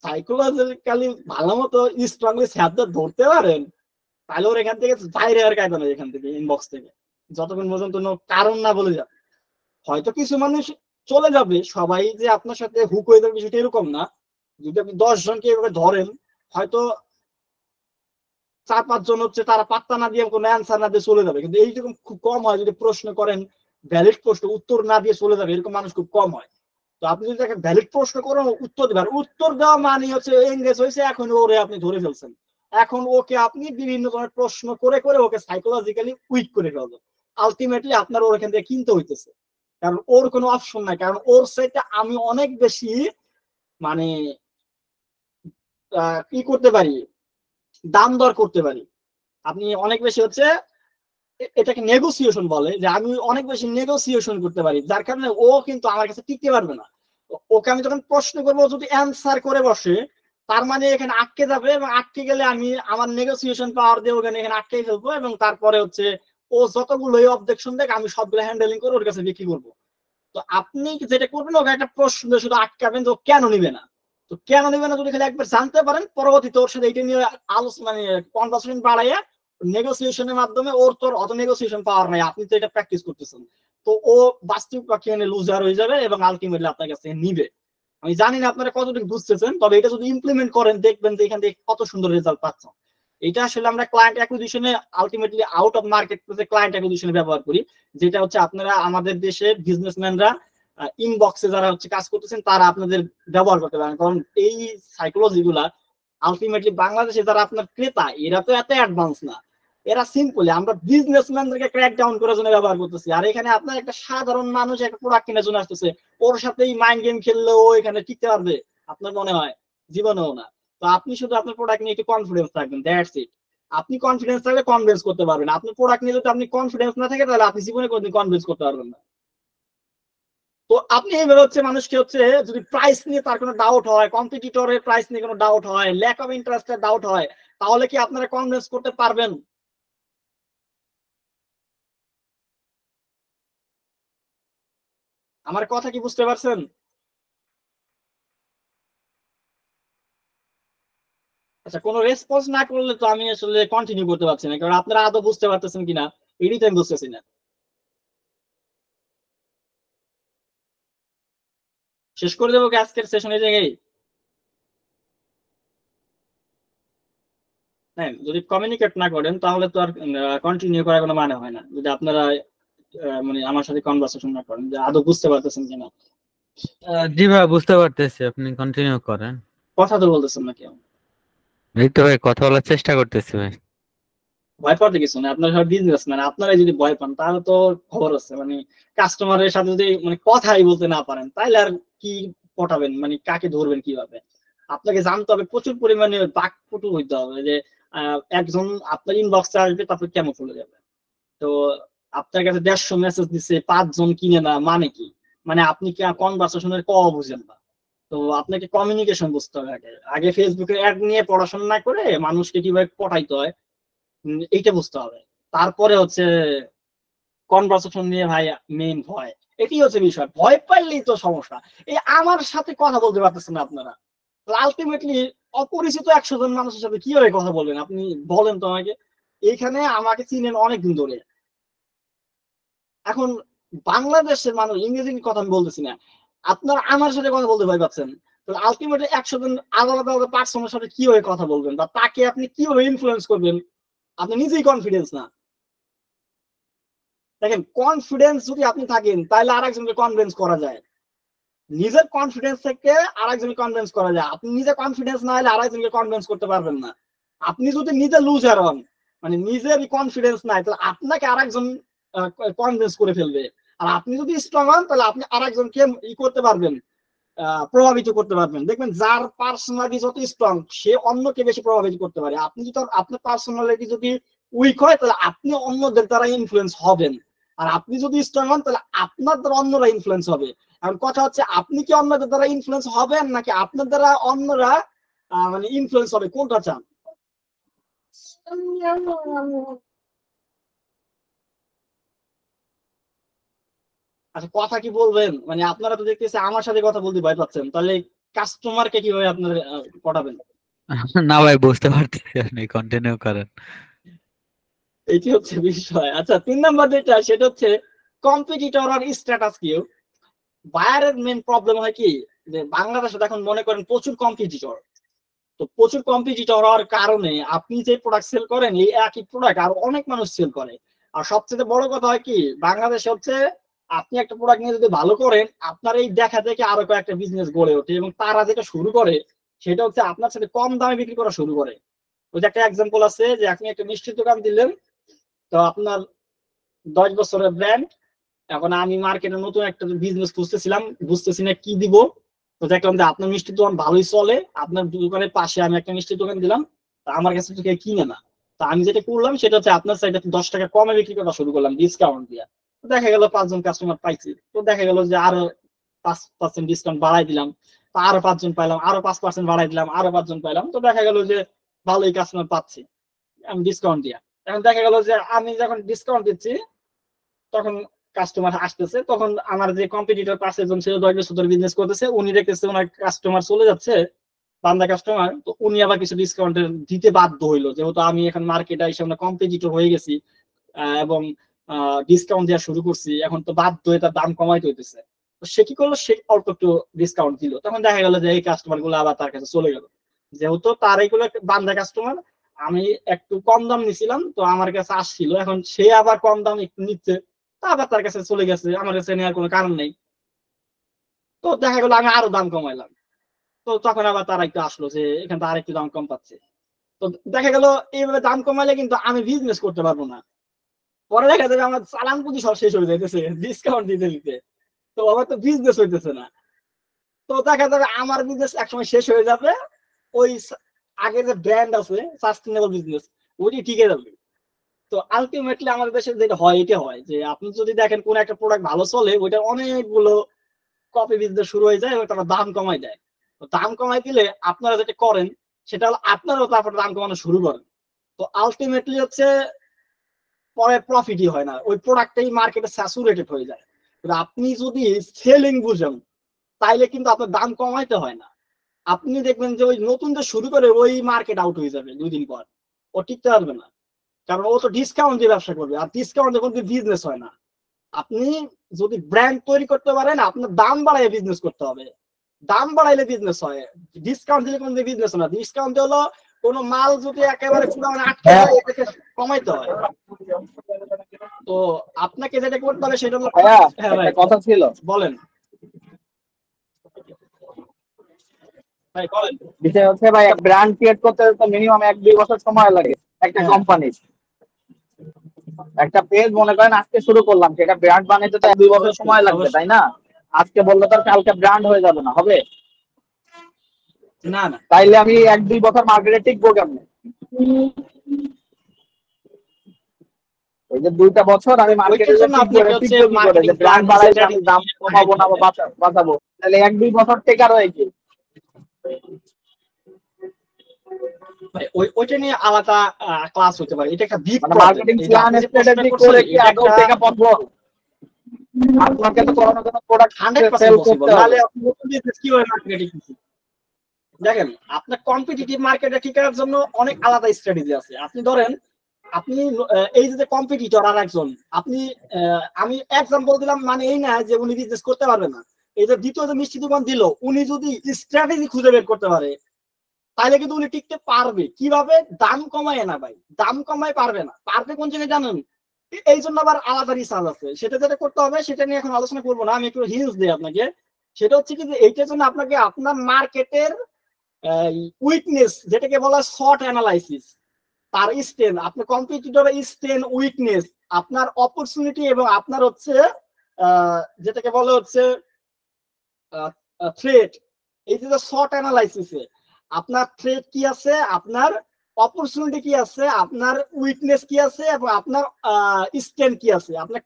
সাইকোলজিক্যালি ভালো মতো স্ট্রংলি শব্দ ধরতে পারেন, তাহলে ওর এখান থেকে বাইরে আর কায়দা নেই, এখান থেকে ইনবক্স থেকে, যতক্ষণ পর্যন্ত কোনো কারণ না বলে যাবে। হয়তো কিছু মানুষ চলে যাবে, সবাই যে আপনার সাথে হুক হয়ে যাবে বিষয়টা এরকম না। যদি আপনি 10 জনকে এভাবে ধরেন, হয়তো 4-5 জন হচ্ছে তারা পাত্তা না দিয়ে কোনো অ্যান্সার না দিয়ে চলে যাবে, কিন্তু এইরকম খুব কম হয়, যদি প্রশ্ন করেন ভ্যালিড প্রশ্ন উত্তর না দিয়ে চলে যাবে এরকম মানুষ খুব কম হয়। তো আপনি যদি তাকে ভ্যালিড প্রশ্ন করেন উত্তর দেবেন, উত্তর দেওয়া মানে হচ্ছে এঙ্গেজ হয়েছে, এখন ওরে আপনি ধরে ফেলছেন, এখন ওকে আপনি বিভিন্ন ধরনের প্রশ্ন করে করে ওকে সাইকোলজিক্যালি উইক করে ফেলবেন। আলটিমেটলি আপনার ওর এখান থেকে কিনতে হইতেছে, কারণ ওর কোনো অপশন নাই, কারণ ওর সাইডটা আমি অনেক বেশি মানে কি করতে পারি, দাম দর করতে পারি। আপনি অনেক বেশি হচ্ছে এটাকে নেগোসিয়েশন বলে, যে আমি অনেক বেশি নেগোসিয়েশন করতে পারি, যার কারণে ও কিন্তু আমার কাছে টিকতে পারবে না। ওকে আমি যখন প্রশ্ন করবো যদি অ্যান্সার করে বসে, তার মানে এখানে আটকে যাবে, এবং আটকে গেলে আমি আমার নেগোসিয়েশন পাওয়ার দিয়ে ওখানে এখানে আটকে ফেলবো, এবং তারপরে হচ্ছে ও যতগুলো অবজেকশন দেখ আমি সবগুলো হ্যান্ডেলিং করে ওর কাছে বিক্রি করবো। তো আপনি যেটা করবেন ওকে একটা প্রশ্ন শুধু আটকাবেন যে ও কেন নিবে না। তো কেন নিবে না যদি খালি একবার জানতে পারেন, পরবর্তীতে ওর সাথে এটা নিয়ে আলোচনা মানে কনভারসেশন বাড়াইয়া নেগোসিয়েশনের মাধ্যমে, ওর তোর অত নেগোসিয়েশন পাওয়ার নাই, আপনি তো এটা প্র্যাকটিস করতেছেন, তো ও বাস্তবিক পক্ষে লুজার হয়ে যাবে এবং আলটিমেটলি আপনার কাছে নিবে। আমি জানি না আপনারা কতটুকু বুঝতেছেন, তবে এটা যদি ইমপ্লিমেন্ট করেন দেখবেন যে এখান থেকে কত সুন্দর রেজাল্ট পাচ্ছেন। এটা আসলে আমরা ক্লায়েন্ট অ্যাকুইজিশনে আলটিমেটলি আউট অফ মার্কেট প্লেসে ক্লায়েন্ট অ্যাকুইজিশনে ব্যবহার করি, যেটা হচ্ছে আপনারা আমাদের দেশের বিজনেসম্যানরা ইনবক্সে যারা হচ্ছে কাজ করতেছেন তারা আপনাদের ব্যবহার করতে পারেন, কারণ এই সাইকোলজি গুলা আলটিমেটলি বাংলাদেশে যারা আপনার ক্রেতা এরা তো এত অ্যাডভান্স না, এরা সিম্পলি আমরা বিজনেসম্যানদেরকে ক্র্যাক ডাউন করার জন্য ব্যবহার করতেছি। আর এখানে আপনার একটা সাধারণ মানুষ একটা প্রোডাক্ট কেনার জন্য আসতেছে, ওর সাথেই মাইন্ড গেম খেললে ও এখানে টিকতে পারবে আপনার মনে হয়? জীবনেও না। তো আপনি শুধু আপনার প্রোডাক্ট নিয়ে একটু কনফিডেন্স থাকবেন, দ্যাটস ইট। আপনি কনফিডেন্স থাকলে কনভিন্স করতে পারবেন, আপনার প্রোডাক্ট নিয়ে যদি আপনি কনফিডেন্স না থাকে তাহলে আপনি জীবনে কোনোদিন কনভিন্স করতে পারবেন না। তো আপনি এইভাবে হচ্ছে মানুষকে হচ্ছে যদি প্রাইস নিয়ে তার কোনো ডাউট হয়, কম্পিটিটরের প্রাইস নিয়ে কোনো ডাউট হয়, ল্যাক অফ ইন্টারেস্টের ডাউট হয়, তাহলে কি আপনারা কনভিন্স করতে পারবেন? আমার কথা কি বুঝতে পারছেন? আচ্ছা, কোনো রেসপন্স না করলে তো আমি আসলে কন্টিনিউ করতে পারছি না, কারণ আপনারা আদৌ বুঝতে পারতেছেন কিনা এটাই তো আমি বুঝতেছি না। শেষ করে দেবো কি আজকের সেশন এই জায়গায়? হ্যাঁ, যদি কমিউনিকেট না করেন তাহলে তো আর কন্টিনিউ করার কোনো মানে হয় না, যদি আপনারা মানে আমার সাথে কনভারসেশন না করেন যে আদৌ বুঝতে পারতেছেন কিনা। জি ভাই, বুঝতে পারতেছি, আপনি কন্টিনিউ করেন। কথা তো বলতেছেন না কেউ। এই তো ভাই, কথা বলার চেষ্টা করতেছি ভাই। ভয় পাওয়াতে কিছু না, আপনার সব বিজনেস, মানে আপনারাই যদি ভয় পান তাহলে তো খবর আছে, মানে কাস্টমারের সাথে যদি মানে কথাই বলতে না পারেন তাহলে আর কি পটাবেন, মানে কাকে ধরবেন কিভাবে? আপনাকে জানতে হবে, প্রচুর পরিমাণে বাকপটু হইতে হবে যে একজন আপনার ইনবক্সে আসবে তারপর কেমন চলে যাবে। তো আপনার কাছে 150 মেসেজ দিচ্ছে, 5 জন কিনে না, মানে কি? মানে আপনি কি কনভারসেশনের বুঝেন না। তো আপনাকে কমিউনিকেশন বুঝতে হবে আগে। আগে ফেসবুকে অ্যাড নিয়ে পড়াশোনা না করে মানুষকে কিভাবে পটাইতে হয় এইটা বুঝতে হবে। তারপরে হচ্ছে কনভারসেশন নিয়ে ভাই মেইন ভয়, এটি হচ্ছে বিষয়। ভয় পাইলেই তো সমস্যা। এই আমার সাথে কথা বলতে পারতেছেন না আপনারা, আলটিমেটলি অপরিচিত 100 জন মানুষের সাথে কিভাবে কথা বলবেন আপনি বলেন তো আমাকে। এইখানে আমাকে চিনেন অনেকদিন ধরে। এখন বাংলাদেশের মানুষ, ইংরেজি কথা আমি বলতেছি না, আপনারা আমার সাথে কথা বলতে ভয় পাচ্ছেন, তাহলে আলটিমেটলি 100 জন আলাদা আলাদা পার্সনের সাথে কিভাবে কথা বলবেন বা তাকে আপনি কিভাবে ইনফ্লুয়েন্স করবেন? আপনি নিজেই কনফিডেন্স না। দেখেন, কনফিডেন্স যদি আপনি থাকেন তাহলে আরেকজনকে কনভিন্স করা যায়। নিজের কনফিডেন্স থেকে আরেকজনকে কনভিন্স করা যায়। আপনি নিজে কনফিডেন্স না হলে আরেকজনকে কনভিন্স করতে পারবেন না। আপনি যদি নিজে লুজার হন, মানে নিজের কনফিডেন্স নাই, তাহলে আপনাকে আরেকজন কনভিন্স করে ফেলবে। আর আপনি যদি স্ট্রং হন তাহলে আপনি আরেকজনকে ই করতে পারবেন, প্রভাবিত করতে পারবেন। দেখবেন যার পার্সোনালিটি যত স্ট্রং সে অন্যকে বেশি প্রভাবিত করতে পারে। আপনি যদি আপনার পার্সোনালিটি যদি উইক হয় তাহলে আপনি অন্যদের দ্বারা ইনফ্লুয়েন্স হবেন। আর আপনি যদি স্ট্রং হন তাহলে আপনার দ্বারা অন্যরা ইনফ্লুয়েন্স হবে। এখন কথা হচ্ছে, আপনি কি অন্যদের দ্বারা ইনফ্লুয়েন্স হবেন নাকি আপনার দ্বারা অন্যরা মানে ইনফ্লুয়েন্স হবে, কোনটা চান? আচ্ছা, কথা কি বলবেন? মানে আপনারা তো দেখতেছি আমার সাথে কথা বলতে ভয় পাচ্ছেন, তাহলে কাস্টমারকে কিভাবে আপনারা পটাবেন? না ভাই, বুঝতে পারতেছি, আপনি কন্টিনিউ করেন। এটি হচ্ছে বিষয়। আচ্ছা, 3 নম্বর যেটা, সেটা হচ্ছে কম্পিটিটর আর স্ট্যাটাস কিউ। বায়ারের মেন প্রবলেম হয় কি, যে বাংলাদেশে এখন মনে করেন প্রচুর কম্পিটিটর। তো প্রচুর কম্পিটিটর হওয়ার কারণে আপনি যে প্রোডাক্ট সেল করেন এই একই প্রোডাক্ট আর অনেক মানুষ সেল করে। আর সবচেয়ে বড় কথা হয় কি, বাংলাদেশে হচ্ছে আপনি একটা প্রোডাক্ট নিয়ে যদি ভালো করেন, আপনার এই দেখা দেখে আরো কয়েকটা বিজনেস গড়ে ওঠে, এবং তারা যেটা শুরু করে সেটা হচ্ছে আপনার সাথে কম দামে বিক্রি করা শুরু করে। ওই যে একটা এক্সাম্পল আছে, যে আপনি একটা মিষ্টির দোকান দিলেন, তো আপনার 10 বছরের ব্র্যান্ড, এখন আমি মার্কেটে নতুন একটা বিজনেস খুঁজতেছিলাম, বুঝতেছি না কি দিব। তো দেখলাম যে আপনার মিষ্টির দোকান ভালোই চলে, আপনার দোকানের পাশে আমি একটা মিষ্টির দোকান দিলাম, তা আমার কাছে তো কেউ কিনে না। তা আমি যেটা করলাম সেটা হচ্ছে আপনার সাইডে 10 টাকা কমে বিক্রি করা শুরু করলাম ডিসকাউন্ট দিয়ে। তো দেখা গেল 5 জন কাস্টমার পাইছি, তো দেখা গেল যে আরো 5% ডিসকাউন্ট বাড়াই দিলাম, তো আরো 5 জন পাইলাম, আরো 5% বাড়াই দিলাম, আরো 5 জন পাইলাম, তো দেখা গেল যে ভালোই কাস্টমার পাচ্ছি আমি ডিসকাউন্ট দিয়া। এখন দেখা গেল যে আমি যখন ডিসকাউন্ট দিচ্ছি তখন কাস্টমার আসতেছে, তখন আমার যে কম্পিটিটর 5 জন ছিল 10 বছর ধরে বিজনেস করতেছে, উনি দেখতেছে ওনার কাস্টমার চলে যাচ্ছে, বান্দা কাস্টমার, তো উনি আবার কিছু ডিসকাউন্ট দিতে বাধ্য হইলো, যেহেতু আমি এখন মার্কেটে এসে আমরা কম্পিটিটর হয়ে গেছি এবং ডিসকাউন্ট দেওয়া শুরু করছি, এখন তো বাধ্য হয়ে তার দাম কমাইতে হইতেছে। তো সে কি করলো, সে অল্প একটু ডিসকাউন্ট দিল, তখন দেখা গেল যে এই কাস্টমার গুলো আবার তার কাছে চলে গেল, যেহেতু তার এইগুলো বান্দা কাস্টমার, আমি একটু কম দাম নিছিলাম তো আমার কাছে আসছিল, এখন সে আবার কম দাম একটু নিচ্ছে, তা আবার তার কাছে চলে গেছে, আমার কাছে নেওয়ার কোনো কারণ নেই। তো দেখা গেলো আমি আরো দাম কমাইলাম, তো তখন আবার তারা একটু আসলো যে এখানে তো আরেকটু দাম কম পাচ্ছে। তো দেখা গেল এইভাবে দাম কমাইলে কিন্তু আমি বিজনেস করতে পারবো না। পরে দেখা যাবে আমার চালান পুঁজি সব শেষ হয়ে যাইতেছে ডিসকাউন্ট দিতে দিতে, তো আমার তো বিজনেস হইতেছে না। তো দেখা যাবে আমার বিজনেস একসময় শেষ হয়ে যাবে, ওই আগে যে ব্র্যান্ড আছে সাস্টেনেবল বিজনেস ওইটি টিকে যাবে। তো আলটিমেটলি আমাদের দেশে যেটা হয় এটা হয় যে আপনি যদি দেখেন কোন একটা প্রোডাক্ট ভালো চলে, ওইটা অনেকগুলো কপি বিজনেস শুরু হয়ে যায় এবং তারা দাম কমাই দেয়। তো দাম কমাই দিলে আপনারা যেটা করেন সেটা হলো আপনারাও তারপর দাম কমানো শুরু করেন। তো আলটিমেটলি হচ্ছে পরে প্রফিটই হয় না, ওই প্রোডাক্টটাই মার্কেটে স্যাচুরেটেড হয়ে যায়। আপনি যদি সেলিং বুঝেন তাইলে কিন্তু আপনার দাম কমাইতে হয় না, আপনি দেখবেন যে ওই নতুন যে শুরু করে ওই মার্কেট আউট হয়ে যাবে 2 দিন পর, ও টিকতে পারবে না, কারণ ও তো ডিসকাউন্ট দিয়ে ব্যবসা করবে, আর ডিসকাউন্টে কোনো বিজনেস হয় না। আপনি যদি ব্র্যান্ড তৈরি করতে পারেন, আপনার দাম বাড়াইয়ে বিজনেস করতে হবে, দাম বাড়াইলে বিজনেস হয়, ডিসকাউন্ট দিলে কোনো বিজনেস হয় না। ডিসকাউন্ট হলো কোনো মাল যদি একেবারে পুরো মানে আটকে যায় এটাকে কমাইতে হয়। তো আপনাকে যেটা করতে হবে সেটা হলো, ভাইয়া হ্যাঁ ভাই একটা কথা ছিল, বলেন ভাই বলেন। বিষয় হচ্ছে ভাই ব্র্যান্ড ক্রিয়েট করতে তো মিনিমাম 1-2 বছর সময় লাগে একটা হ্যাঁ। কোম্পানির। একটা পেজ মনে করেন আজকে শুরু করলাম, সেটা ব্র্যান্ড বানাইতে তো 1-2 বছর সময় লাগবে, অবশ্যই। তাই না? আজকে বললে তো আর কালকে ব্র্যান্ড হয়ে যাবে না, হবে? না না, তাইলে আমি 1-2 বছর মার্কেটে টিকবো কেমনে? ওই যে 2টা বছর আমি মার্কেটে ওইটার জন্য টিকবো, আপনাকে হচ্ছে টিকবো কি করে? মার্কেটিং যে ব্র্যান্ড প্ল্যান, বাড়াইলে আমি স্ট্র্যাটেজি দাম কমাবো না বা বাঁচাবো, তাহলে 1-2 বছর টেকার হয় কি? ওইটা নিয়ে আলাদা ক্লাস হতে পারে, এটা একটা বিগ মানে প্রবলেম। মার্কেটিং এই যে প্ল্যান আপনি যে প্রশ্নটা স্ট্র্যাটেজি করছেন করে কি এটা আদৌ একটা টেকা পসিবল? আপনাকে তো কোনো কোনো প্রোডাক্ট 100% সেল পসিবল, করতে নাহলে হবে। আপনি নতুন বিজনেস কিভাবে মার্কেটিং করছেন? দেখেন, আপনার কম্পিটিটিভ মার্কেটে টিকার জন্য অনেক আলাদা স্ট্র্যাটেজি আছে। আপনি ধরেন, আপনি এই যে কম্পিটিটর আর একজন, আপনি আমি এক্সাম্পল দিলাম, মানে এই না যে উনি বিজনেস করতে পারবে না। এই যে দ্বিতীয় যে মিষ্টি দোকান দিল, উনি যদি স্ট্র্যাটেজি খুঁজে বের করতে পারে তাহলে কিন্তু উনি টিকতে পারবে। কিভাবে? দাম কমায় না ভাই, দাম কমায় পারবে না। পারবে কোন জায়গায় জানেন? এই জন্য আবার আলাদা রিসার্চ আছে, সেটা যেটা করতে হবে সেটা নিয়ে এখন আলোচনা করবো না, আমি একটু হিন্টস দিই আপনাকে। সেটা হচ্ছে কি যে এইটার জন্য আপনাকে আপনার মার্কেটের উইকনেস, যেটাকে বলা শর্ট অ্যানালাইসিস, তার স্ট্রেন, আপনার কম্পিটিটরের স্ট্রেন, উইকনেস, আপনার অপরচুনিটি, এবং আপনার হচ্ছে যেটাকে বলে হচ্ছে থ্রেট। এই যে শর্ট অ্যানালাইসিসে আপনার থ্রেট কি আছে, আপনার অপরচুনিটি কি আছে, আপনার উইকনেস কি আছে, এবং আপনার স্ট্রেন কি আছে, আপনার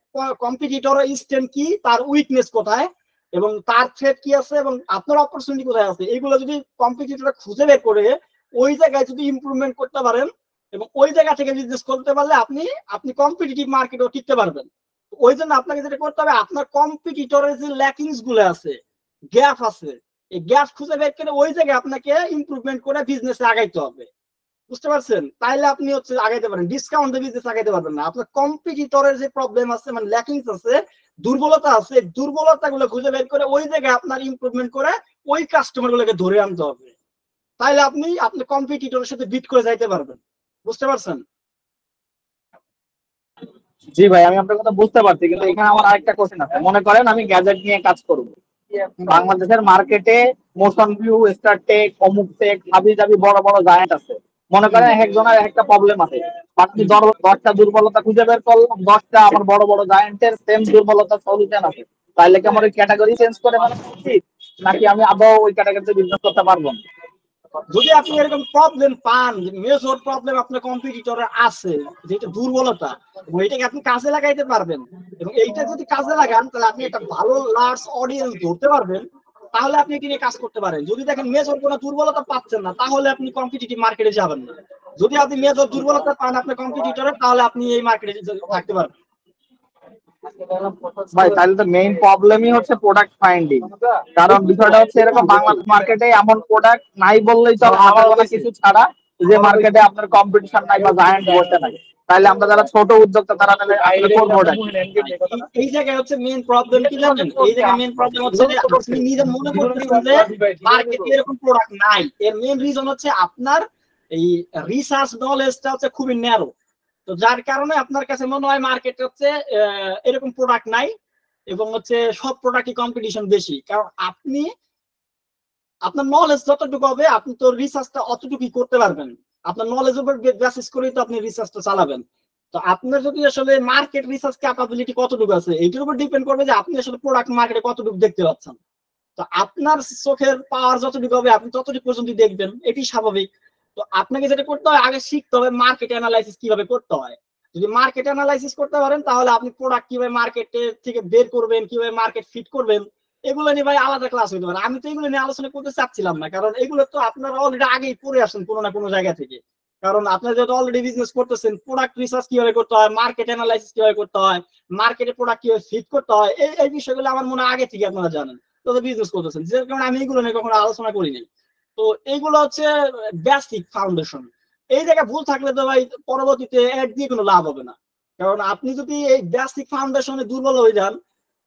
কম্পিটিটরের স্ট্রেন কি, তার উইকনেস কোথায়, এবং তার থ্রেট কি আছে, এবং আপনার অপরচুনিটি কোথায় আছে, এইগুলো যদি কম্পিটিটর খুঁজে বের করে ওই জায়গায় যদি ইমপ্রুভমেন্ট করতে পারেন এবং ওই জায়গা থেকে বিজনেস করতে পারলে আপনি আপনি কম্পিটিটিভ মার্কেটেও টিকতে পারবেন। ওই জন্য আপনাকে যেটা করতে হবে, আপনার কম্পিটিটরের যে ল্যাকিংস গুলো আছে, গ্যাপ আছে, এই গ্যাপ খুঁজে বের করে ওই জায়গায় আপনাকে ইমপ্রুভমেন্ট করে বিজনেসে আগাইতে হবে। বুঝতে পারছেন? তাইলে আপনি হচ্ছে আগাইতে পারেন, ডিসকাউন্টে বিজনেস আগাইতে পারবেন না। আপনার কম্পিটিটরের যে প্রবলেম আছে, মানে ল্যাকিংস আছে, দুর্বলতা আছে, দুর্বলতা গুলো খুঁজে বের করে ওই জায়গায় আপনার ইমপ্রুভমেন্ট করে ওই কাস্টমার গুলোকে ধরে আনতে হবে। তাইলে আপনি আপনার কম্পিটিটরের সাথে বিট করে যাইতে পারবেন। বুঝতে পারছেন? জি ভাই, আমি আপনার কথা বুঝতে পারছি, কিন্তু এখানে আমার আরেকটা কোশ্চেন আছে। মনে করেন আমি গ্যাজেট নিয়ে কাজ করব, বাংলাদেশের মার্কেটে মোশন ভিউ, স্টারটেক, অমুক টেক, হাবি জাবি বড় বড় জায়ান্ট আছে। মনে করেন এক একজনের একটা প্রবলেম আছে, আপনি 10টা দুর্বলতা খুঁজে বের করলাম, 10টা আমার বড় বড় জায়ান্টের সেম দুর্বলতা সলিউশন আছে। তাহলে কি আমার ওই ক্যাটাগরি চেঞ্জ করে ফেলা উচিত, নাকি আমি আদৌ ওই ক্যাটাগরিতে বিজনেস করতে পারবো? যদি আপনি এরকম প্রবলেম পান, মেজর প্রবলেম আপনার কম্পিটিটরের আছে, যেটা দুর্বলতা, এবং এটাকে আপনি কাজে লাগাইতে পারবেন, এবং এইটা যদি কাজে লাগান তাহলে আপনি একটা ভালো লার্জ অডিয়েন্স ধরতে পারবেন, তাহলে আপনি এটি নিয়ে কাজ করতে পারেন। যদি দেখেন মেজর কোনো দুর্বলতা পাচ্ছেন না, তাহলে আপনি কম্পিটিটিভ মার্কেটে যাবেন না। যদি আপনি মেজর দুর্বলতা পান আপনার কম্পিটিটরের, তাহলে আপনি এই মার্কেটে থাকতে পারবেন। ভাই তাহলে তো মেইন প্রবলেমই হচ্ছে প্রোডাক্ট ফাইন্ডিং। কারণ বিষয়টা হচ্ছে এরকম, বাংলাদেশ মার্কেটে এমন প্রোডাক্ট নাই বললেই তো হাতে গোনা কিছু ছাড়া, যে মার্কেটে আপনার কম্পিটিশন নাই বা জায়ান্ট বসে নাই। তাহলে আমরা যারা ছোট উদ্যোক্তা তারা তাহলে এই জায়গায় হচ্ছে মেইন প্রবলেম কি জানেন? এই জায়গায় মেইন প্রবলেম হচ্ছে যে আপনি নিজে মনে করতেছেন যে মার্কেটে এরকম প্রোডাক্ট নাই। এর মেইন রিজন হচ্ছে আপনার এই রিসার্চ নলেজটা হচ্ছে খুবই ন্যারো। তো যার কারণে আপনার কাছে মনে হয় মার্কেটে হচ্ছে এরকম প্রোডাক্ট নাই, এবং হচ্ছে সব প্রোডাক্টই কম্পিটিশন বেশি। কারণ আপনি আপনার নলেজ যতটুকু হবে আপনি তো রিসার্চটা অতটুকুই করতে পারবেন। আপনার নলেজ উপর বেসিস করেই তো আপনি রিসার্চটা চালাবেন। তো আপনার যদি আসলে মার্কেট রিসার্চ ক্যাপাবিলিটি কতটুকু আছে এইটার উপর ডিপেন্ড করবে যে আপনি আসলে প্রোডাক্ট মার্কেটে কতটুকু দেখতে পাচ্ছেন। তো আপনার চোখের পাওয়ার যতটুকু হবে আপনি ততটুকু পর্যন্ত দেখবেন, এটি স্বাভাবিক। তো আপনাকে যেটা করতে হয়, আগে শিখতে হবে মার্কেট অ্যানালাইসিস কিভাবে করতে হয়। যদি মার্কেট অ্যানালাইসিস করতে পারেন তাহলে আপনি প্রোডাক্ট কিভাবে মার্কেটে থেকে বের করবেন, কিভাবে মার্কেট ফিট করবেন, এগুলো নিয়ে ভাই আলাদা ক্লাস হইতে পারে। আমি তো এগুলো নিয়ে আলোচনা করতে চাচ্ছিলাম না, কারণ এগুলো তো আপনারা অলরেডি আগেই পড়ে আসেন কোনো না কোনো জায়গা থেকে। কারণ আপনারা যেহেতু অলরেডি বিজনেস করতেছেন, প্রোডাক্ট রিসার্চ কিভাবে করতে হয়, মার্কেট অ্যানালাইসিস কিভাবে করতে হয়, মার্কেটে প্রোডাক্ট কিভাবে ফিট করতে হয়, এই বিষয়গুলো আমার মনে হয় আগে থেকে আপনারা জানেন, তো বিজনেস করতেছেন, যে কারণে আমি এগুলো নিয়ে কখনো আলোচনা করিনি। তো এইগুলো হচ্ছে বেসিক ফাউন্ডেশন। এই জায়গায় ভুল থাকলে তো ভাই পরবর্তীতে অ্যাড দিয়ে কোনো লাভ হবে না। কারণ আপনি যদি এই বেসিক ফাউন্ডেশনে দুর্বল হয়ে যান,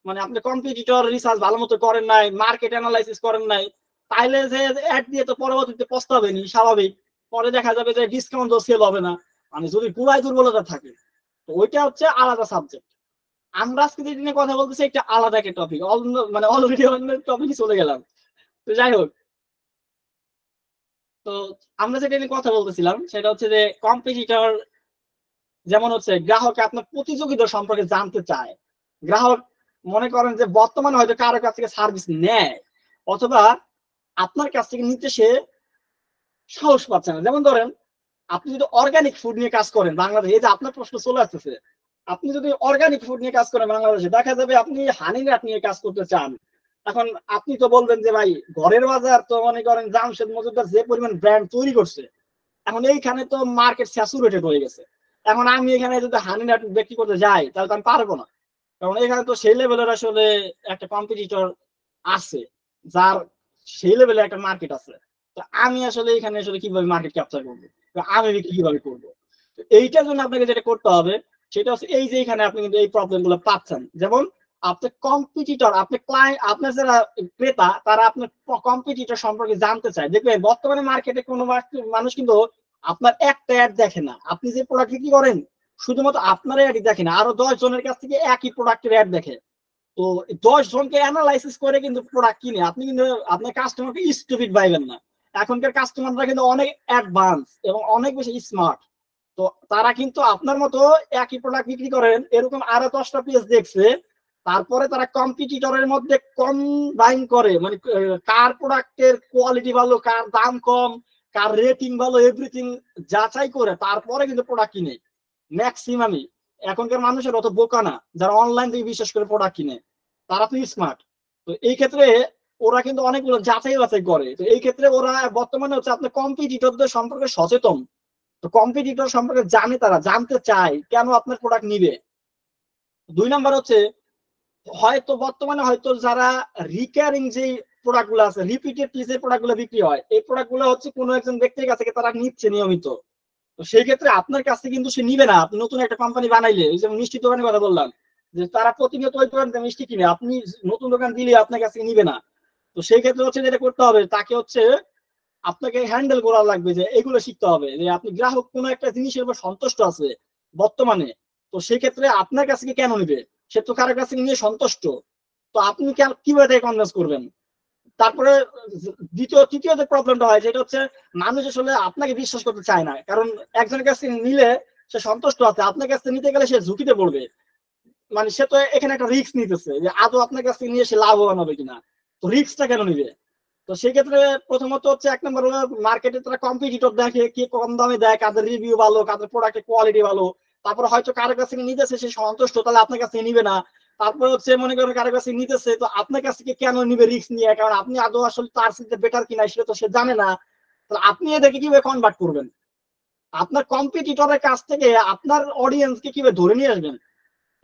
মানে আপনি কম্পিটিটর রিসার্চ ভালো মতো করেন নাই, মার্কেট অ্যানালাইসিস করেন নাই, তাইলে যে অ্যাড দিয়ে তো পরবর্তীতে পস্তাবেনি, স্বাভাবিক। পরে দেখা যাবে যে ডিসকাউন্ট সেল হবে না, মানে যদি পুরাই দুর্বলতা থাকে। তো ওইটা হচ্ছে আলাদা সাবজেক্ট। আমরা আজকে যেটা নিয়ে কথা বলতেছি একটা আলাদা একটা টপিক, মানে অলরেডি অন্য টপিকে চলে গেলাম। তো যাই হোক, তো আমরা যেটা নিয়ে কথা বলতেছিলাম সেটা হচ্ছে যে কম্পিটিটর যেমন হচ্ছে গ্রাহক আপনার প্রতিযোগিতা সম্পর্কে জানতে চায়। গ্রাহক মনে করেন যে বর্তমানে হয়তো কারো কাছ থেকে সার্ভিস নেয়, অথবা আপনার কাছ থেকে নিতে সে সাহস পাচ্ছে না। যেমন ধরেন আপনি যদি অর্গানিক ফুড নিয়ে কাজ করেন বাংলাদেশে, এই যে আপনার প্রশ্ন চলে আসতেছে, আপনি যদি অর্গানিক ফুড নিয়ে কাজ করেন বাংলাদেশে, দেখা যাবে আপনি হানি নাট নিয়ে কাজ করতে চান। এখন আপনি তো বলবেন যে ভাই ঘরের বাজার তো মনে করেন জামশেদ মজুমদার যে পরিমাণ ব্র্যান্ড তৈরি করছে, এখন এইখানে তো মার্কেট স্যাচুরেটেড হয়ে গেছে। এখন আমি এখানে যদি হানি নাট বিক্রি করতে যাই তাহলে তো আমি পারবো না, কারণ এখানে তো সেই লেভেলের আসলে একটা কম্পিটিটর আছে, যার সেই লেভেলে একটা মার্কেট আছে। তো আমি আসলে এখানে আসলে কিভাবে মার্কেট ক্যাপচার করবো, আমি বিক্রি কিভাবে করবো? এইটার জন্য আপনাকে যেটা করতে হবে সেটা হচ্ছে এই যে এখানে আপনি কিন্তু এই প্রবলেম গুলো পাচ্ছেন। যেমন আপনার কম্পিটিটর, আপনি ক্লায়েন্ট, আপনার যারা ক্রেতা তারা আপনার কম্পিটিটর সম্পর্কে জানতে চায়। দেখবেন বর্তমানে মার্কেটে কোনো মানুষ কিন্তু আপনার একটা অ্যাড দেখে না। আপনি যে প্রোডাক্ট বিক্রি করেন শুধুমাত্র আপনার অ্যাডই দেখে না, আরো 10 জনের কাছ থেকে একই প্রোডাক্টের অ্যাড দেখে। তো 10 জনকে অ্যানালাইসিস করে কিন্তু প্রোডাক্ট কিনে। আপনি কিন্তু আপনার কাস্টমারকে স্টুপিড ভাইবেন না। এখনকার কাস্টমাররা কিন্তু অনেক অ্যাডভান্স এবং অনেক বেশি স্মার্ট। তো তারা কিন্তু আপনার মতো একই প্রোডাক্ট বিক্রি করেন এরকম আরো 10টা পেজ দেখছে, তারপরে তারা কম্পিটিটরের মধ্যে কম্বাইন করে, মানে কার প্রোডাক্টের কোয়ালিটি ভালো, কার দাম কম, কার রেটিং ভালো, এভরিথিং যাচাই করে তারপরে কিন্তু প্রোডাক্ট কিনে। ম্যাক্সিমামই এখনকার মানুষের অত বোকা না যারা অনলাইন থেকে বিশেষ করে প্রোডাক্ট কিনে, তারা তো স্মার্ট। তো এই ক্ষেত্রে ওরা কিন্তু অনেকগুলো যাচাই বাছাই করে। তো এই ক্ষেত্রে ওরা বর্তমানে হচ্ছে আপনার কম্পিটিটরদের সম্পর্কে সচেতন। তো কম্পিটিটর সম্পর্কে জানে, তারা জানতে চায় কেন আপনার প্রোডাক্ট নিবে। 2 নাম্বার হচ্ছে হয়তো বর্তমানে হয়তো যারা রিকারিং যে প্রোডাক্ট গুলো আছে, রিপিটেডলি যে প্রোডাক্ট গুলো বিক্রি হয়, এই প্রোডাক্ট গুলো হচ্ছে কোনো একজন ব্যক্তির কাছ থেকে তারা নিচ্ছে নিয়মিত। তো সেই ক্ষেত্রে আপনার কাছ থেকে কিন্তু সে নিবে না। আপনি নতুন একটা কোম্পানি বানাইলে, এই যেমন মিষ্টি দোকানের কথা বললাম, যে তারা প্রতিনিয়ত ওই দোকান থেকে মিষ্টি কিনে, আপনি নতুন দোকান দিলে আপনার কাছ থেকে নিবে না। তো সেই ক্ষেত্রে হচ্ছে যেটা করতে হবে, তাকে হচ্ছে আপনাকে হ্যান্ডেল করা লাগবে, যে এগুলো শিখতে হবে যে আপনি গ্রাহক কোনো একটা জিনিসের উপর সন্তুষ্ট আছে বর্তমানে, তো সেই ক্ষেত্রে আপনার কাছ থেকে কেন নিবে? সে তো কারোর কাছ থেকে নিয়ে সন্তুষ্ট। তো আপনি কিভাবে তাকে কনভিন্স করবেন? তারপরে তৃতীয় যে প্রবলেমটা হয় সেটা হচ্ছে মানুষ আসলে আপনাকে বিশ্বাস করতে চায় না, কারণ একজনের কাছে নিলে সে সন্তুষ্ট আছে, আপনার কাছে নিতে গেলে সে ঝুঁকিতে পড়বে। মানে সে তো এখানে একটা রিস্ক নিতেছে যে আদৌ আপনার কাছে নিয়ে সে লাভবান হবে কিনা। তো রিস্কটা কেন নিবে? তো সেক্ষেত্রে প্রথমত হচ্ছে 1 নম্বর হলো মার্কেটে তারা কম্পিটিটর দেখে, কি কম দামে দেয়, কাদের রিভিউ ভালো, কাদের প্রোডাক্টের কোয়ালিটি ভালো। তারপর হয়তো কারোর কাছে নিতেছে সে সন্তুষ্ট, তাহলে আপনার কাছে নিবে না। তারপর হচ্ছে মনে করেন কারোর কাছে নিতেছে, তো আপনার কাছ থেকে কেন নিবে রিস্ক নিয়ে? কারণ আপনি আদৌ আসলে তার সাথে বেটার কিনা সেটা তো সে জানে না। তাহলে আপনি এদেরকে কিভাবে কনভার্ট করবেন? আপনার কম্পিটিটরের কাছ থেকে আপনার অডিয়েন্সকে কিভাবে ধরে নিয়ে আসবেন?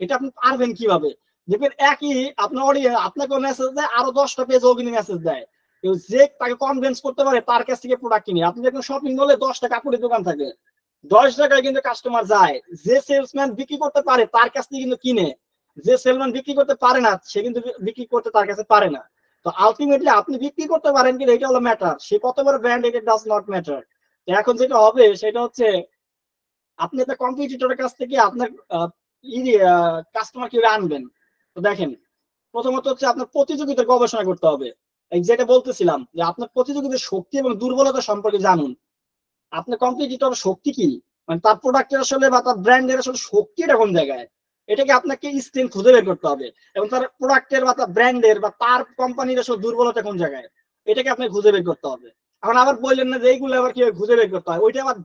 এটা আপনি পারবেন কিভাবে? দেখবেন একই আপনার অডিয়েন্স আপনাকে মেসেজ দেয়, আরো 10টা পেজ ও কিন্তু মেসেজ দেয়। যে তাকে কনভিন্স করতে পারে তার কাছ থেকে প্রোডাক্ট কিনে। আপনি দেখবেন শপিং মলে 10টা কাপড়ের দোকান থাকে, 10 টাকায় কিন্তু কাস্টমার যায়। যে সেলসম্যান বিক্রি করতে পারে তার কাছ থেকে কিন্তু কিনে, যে সেলসম্যান বিক্রি করতে পারে না সে কিন্তু বিক্রি করতে তার কাছে পারে না। তো আলটিমেটলি আপনি বিক্রি করতে পারেন কিন্তু এটা হলো ম্যাটার, সে কত বড় ব্র্যান্ড এটা ডাজ নট ম্যাটার। এখন যেটা হবে সেটা হচ্ছে আপনি একটা কম্পিটিটরের কাছ থেকে আপনার কাস্টমার কিভাবে আনবেন। তো দেখেন, প্রথমত হচ্ছে আপনার প্রতিযোগিতার গবেষণা করতে হবে। এই যেটা বলতেছিলাম যে আপনার প্রতিযোগিতার শক্তি এবং দুর্বলতা সম্পর্কে জানুন। আপনার কম্পিটিটর শক্তি কি, মানে তার প্রোডাক্টের আসলে বা তার ব্র্যান্ডের আসলে শক্তিটা কোন জায়গায়, এটাকে আপনাকে স্ট্রেংথ খুঁজে বের করতে হবে। এবং তার প্রোডাক্টের বা তার ব্র্যান্ডের বা তার কোম্পানির আসলে দুর্বলতা কোন জায়গায়, এটাকে আপনাকে খুঁজে বের করতে হবে। এখন আবার বললেন না যে এইগুলো আবার কিভাবে খুঁজে বের করতে হয়, ওইটা আবার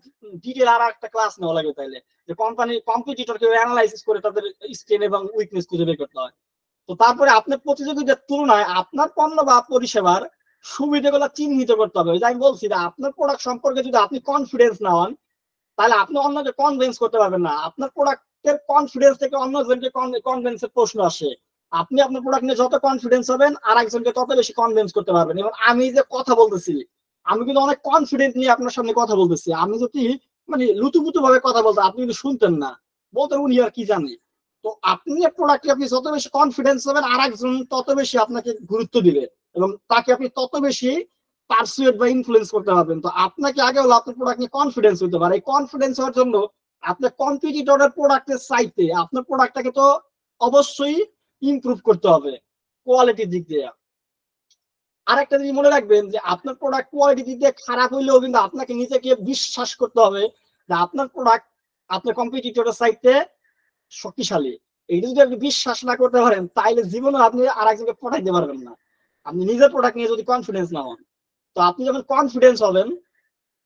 ডিটেল আর একটা ক্লাস নেওয়া লাগে তাইলে, যে কম্পিটিটর কিভাবে অ্যানালাইসিস করে তাদের স্ট্রেংথ এবং উইকনেস খুঁজে বের করতে হয়। তো তারপরে আপনার প্রতিযোগীদের তুলনায় আপনার পণ্য বা পরিষেবার সুবিধাগুলো চিহ্নিত করতে হবে। আমি বলছি যে আপনার প্রোডাক্ট সম্পর্কে যদি আপনি কনফিডেন্স না হন, তাহলে আপনি অন্যকে কনভিন্স করতে পারবেন না। আপনার প্রোডাক্টের কনফিডেন্স থেকে অন্যজনকে কনভিন্সের প্রশ্ন আসে। আপনি আপনার প্রোডাক্ট নিয়ে যত কনফিডেন্স হবেন আর একজনকে তত বেশি কনভিন্স করতে পারবেন। এবং আমি যে কথা বলতেছি, আমি কিন্তু অনেক কনফিডেন্ট নিয়ে আপনার সামনে কথা বলতেছি। আমি যদি মানে লুতুপুতু ভাবে কথা বলতাম আপনি কিন্তু শুনতেন না, বলতেন উনি আর কি জানে। তো আপনি প্রোডাক্টে আপনি যত বেশি কনফিডেন্স হবেন আর একজন তত বেশি আপনাকে গুরুত্ব দিবে এবং তাকে আপনি তত বেশি পারসুয়েট বা ইনফ্লুয়েন্স করতে পারবেন। তো আপনাকে আগে হলো আপনার প্রোডাক্ট নিয়ে কনফিডেন্স হতে পারে। এই কনফিডেন্স হওয়ার জন্য আপনার কম্পিটিটরের প্রোডাক্টের চাইতে আপনার প্রোডাক্টটাকে তো অবশ্যই ইমপ্রুভ করতে হবে কোয়ালিটির দিক দিয়ে। আরেকটা জিনিস মনে রাখবেন যে আপনার প্রোডাক্ট কোয়ালিটি দিক দিয়ে খারাপ হইলেও কিন্তু আপনাকে নিজেকে বিশ্বাস করতে হবে যে আপনার প্রোডাক্ট আপনার কম্পিটিটরের চাইতে শক্তিশালী। এইটা যদি আপনি বিশ্বাস না করতে পারেন তাইলে জীবনে আপনি আর একজনকে পটাইতে পারবেন না, আপনি নিজের প্রোডাক্ট নিয়ে যদি কনফিডেন্স না হন। তো আপনি যখন কনফিডেন্স হবেন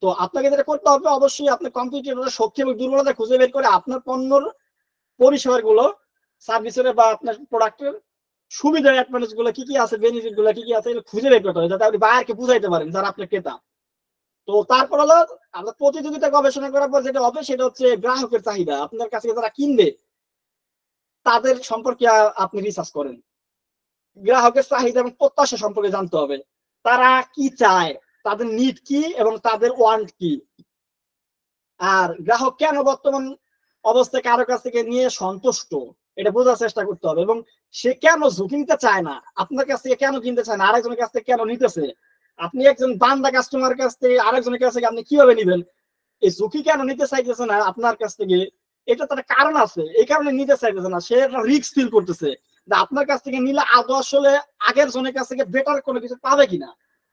তো আপনাকে যেটা করতে হবে অবশ্যই আপনার কম্পিটিটরের শক্তি এবং দুর্বলতা খুঁজে বের করে আপনার পণ্যর পরিষেবার গুলো সার্ভিসের বা আপনার প্রোডাক্টের সুবিধা অ্যাডভান্টেজ গুলো কি কি আছে, বেনিফিট গুলো কি কি আছে এগুলো খুঁজে বের করতে হবে যাতে আপনি বায়ারকে বুঝাইতে পারেন যারা আপনার ক্রেতা। তো তারপর হলো আমরা প্রতিযোগিতা গবেষণা করার পর যেটা হবে সেটা হচ্ছে গ্রাহকের চাহিদা। আপনার কাছে যারা কিনবে তাদের সম্পর্কে আপনি রিসার্চ করেন, গ্রাহকের চাহিদা এবং প্রত্যাশা সম্পর্কে জানতে হবে, তারা কি চায়, তাদের নিড কি এবং তাদের ওয়ান্ট কি, আর গ্রাহক কেন বর্তমান অবস্থায় কারো কাছ থেকে নিয়ে সন্তুষ্ট এটা বোঝার চেষ্টা করতে হবে এবং সে কেন ঝুঁকি নিতে চায় না, আপনার কাছ থেকে কেন কিনতে চায় না, আরেকজনের কাছ থেকে কেন নিতেছে। আপনি একজন বান্দা কাস্টমার কাছ থেকে আরেকজনের কাছ থেকে আপনি কিভাবে নিবেন, এই ঝুঁকি কেন নিতে চাইতেছে না আপনার কাছ থেকে, এটা তার কারণ আছে, এই কারণে নিতে চাইতেছে না, সে একটা রিস্ক ফিল করতেছে যে আপনার কাছ থেকে নিলে আদৌ আসলে আগের জনের কাছ থেকে বেটার কোনো কিছু পাবে কিনা,